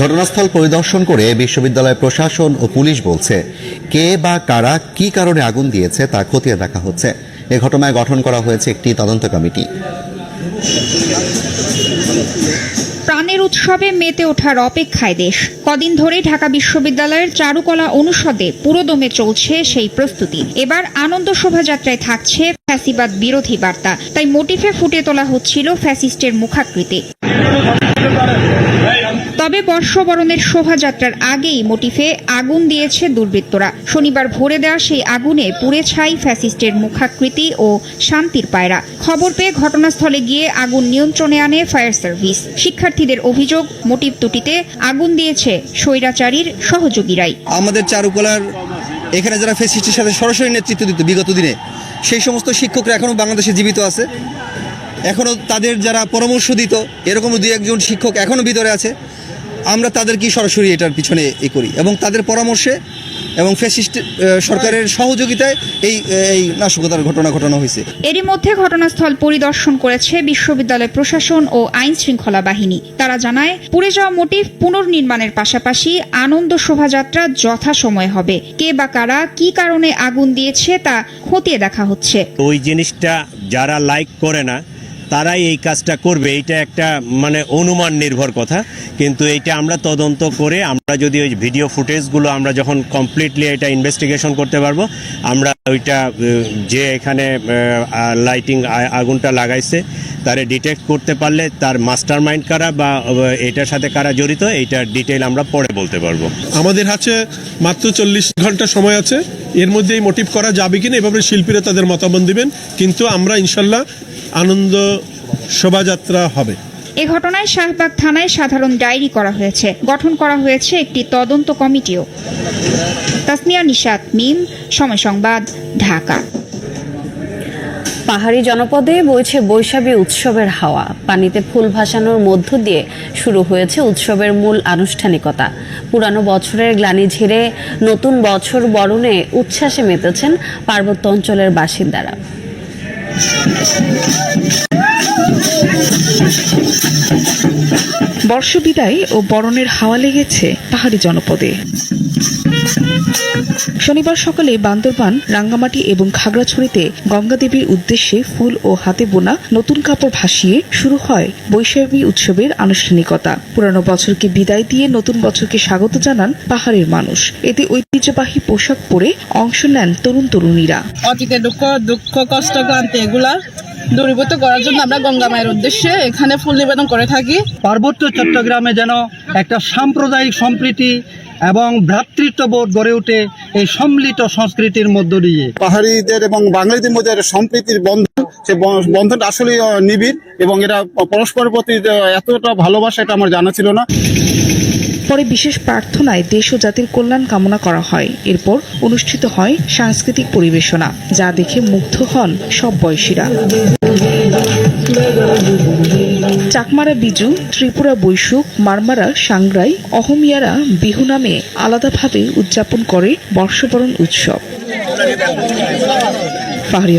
ঘটনাস্থল পরিদর্শন করে বিশ্ববিদ্যালয় প্রশাসন ও পুলিশ বলছে কে বা কারা কি কারণে আগুন দিয়েছে তা খতিয়ে দেখা হচ্ছে। এ ঘটনায় গঠন করা হয়েছে একটি তদন্ত কমিটি। প্রাণের উৎসবে মেতে ওঠার অপেক্ষায় দেশ। কদিন ধরে ঢাকা বিশ্ববিদ্যালয়ের চারুকলা অনুষদে পুরোদমে চলছে সেই প্রস্তুতি। এবার আনন্দ শোভাযাত্রায় থাকছে ফ্যাসিবাদ বিরোধী বার্তা, তাই মোটিফে ফুটে তোলা হচ্ছিল ফ্যাসিস্টের মুখাকৃতি। তবে বর্ষবরণের শোভাযাত্রার আগেই মোটিফে আগুন দিয়েছে দুর্বৃত্তরা। শনিবার ভোরে দেওয়া সেই আগুনে পুড়ে ছাই ফ্যাসিস্টের মুখাকৃতি ও শান্তির পায়রা। খবর পেয়ে ঘটনাস্থলে গিয়ে আগুন নিয়ন্ত্রণে আনে ফায়ার সার্ভিস। শিক্ষার্থীদের অভিযোগ, মোটিফ দুটিতে আগুন দিয়েছে স্বৈরাচারীর সহযোগীরাই। আমাদের চারুকলার এখানে যারা ফ্যাসিস্টের সাথে সরাসরি নেতৃত্ব দিত বিগত দিনে, সেই সমস্ত শিক্ষকরা এখনও বাংলাদেশে জীবিত আছে। এখনও তাদের যারা পরামর্শ দিত এরকম 2-1 শিক্ষক এখনও ভিতরে আছে। আমরা তাদেরকেই সরাসরি এটার পিছনে করি এবং তাদের পরামর্শে এবং ফ্যাসিস্ট সরকারের সহযোগিতায় এই নাশকতার ঘটনা ঘটানো হয়েছে। এরই মধ্যে ঘটনাস্থল পরিদর্শন করেছে বিশ্ববিদ্যালয় প্রশাসন ও আইন শৃঙ্খলা বাহিনী। তারা জানায় পুড়ে যাওয়া মোটিফ পুনর্নির্মাণের পাশাপাশি আনন্দ শোভাযাত্রা যথাসময়ে হবে। কে বা কারা কি কারণে আগুন দিয়েছে তা খতিয়ে দেখা হচ্ছে। ওই জিনিসটা যারা লাইক করে না তারাই এই কাজটা করবে, এইটা একটা মানে অনুমান নির্ভর কথা, কিন্তু এইটা আমরা তদন্ত করে আমরা যদি ওই ভিডিও ফুটেজগুলো আমরা যখন কমপ্লিটলি এটা ইনভেস্টিগেশন করতে পারবো, আমরা ওইটা যে এখানে লাইটিং আগুনটা লাগাইছে তারে ডিটেক্ট করতে পারলে তার মাস্টার মাইন্ড কারা বা এটার সাথে কারা জড়িত এইটার ডিটেইল আমরা পরে বলতে পারবো। আমাদের হাতে মাত্র 40 ঘন্টা সময় আছে, এর মধ্যে এই মোটিভ করা যাবে কিনা এভাবে শিল্পীরা তাদের মতামত দিবেন, কিন্তু আমরা ইনশাল্লাহ আনন্দ শোভাযাত্রা হবে। এ ঘটনায় শাহবাগ থানায় সাধারণ ডায়েরি করা হয়েছে। গঠন করা হয়েছে একটি তদন্ত কমিটিও। তাসনিয়া নিশাত মিম, সময় সংবাদ, ঢাকা। পাহাড়ি জনপদে বইছে বৈশাখী উৎসবের হাওয়া। পানিতে ফুল ভাসানোর মধ্য দিয়ে শুরু হয়েছে উৎসবের মূল আনুষ্ঠানিকতা। পুরানো বছরের গ্লানি ঝেড়ে নতুন বছর বরণে উচ্ছ্বাসে মেতেছেন পার্বত্য অঞ্চলের বাসিন্দারা। বর্ষবিদায় ও বরণের হাওয়া লেগেছে পাহাড়ি জনপদে। শনিবার সকালে বান্দরবান, রাঙ্গামাটি এবং খাগড়াছড়িতে গঙ্গা দেবীর উদ্দেশ্যে ফুল ও হাতে বোনা নতুন কাপড় ভাসিয়ে শুরু হয় বৈশাখী উৎসবের আনুষ্ঠানিকতা। পুরানো বছরকে বিদায় দিয়ে নতুন বছরকে স্বাগত জানান পাহাড়ের মানুষ। এতে ঐতিহ্যবাহী পোশাক পরে অংশ নেন তরুণ তরুণীরা। অতীতের দুঃখ কষ্ট ক্লান্তি এগুলা দূরীভূত করার জন্য আমরা গঙ্গা মায়ের উদ্দেশ্যে এখানে ফুল নিবেদন করে থাকি। পার্বত্য চট্টগ্রামে যেন একটা সাম্প্রদায়িক সম্প্রীতি এবং ভ্রাতৃত্ববোধ গড়ে ওঠে এই সম্মিলিত সংস্কৃতির মধ্য দিয়ে। পাহাড়িদের এবং বাঙালিদের মধ্যে সম্প্রীতির বন্ধন, সেই বন্ধনটা আসলে নিবিড় এবং এটা পরস্পরের প্রতি এতটা ভালোবাসা এটা আমার জানা ছিল না। পরে বিশেষ প্রার্থনায় দেশ ও জাতির কল্যাণ কামনা করা হয়। এরপর অনুষ্ঠিত হয় সাংস্কৃতিক পরিবেশনা, যা দেখে মুগ্ধ হন সব বয়সীরা। চাকমারা বিজু, ত্রিপুরা বৈশুক, মারমারা সাংগ্রাই, অহমিয়ারা বিহু নামে আলাদাভাবে উদযাপন করে বর্ষবরণ উৎসব। পাহাড়ি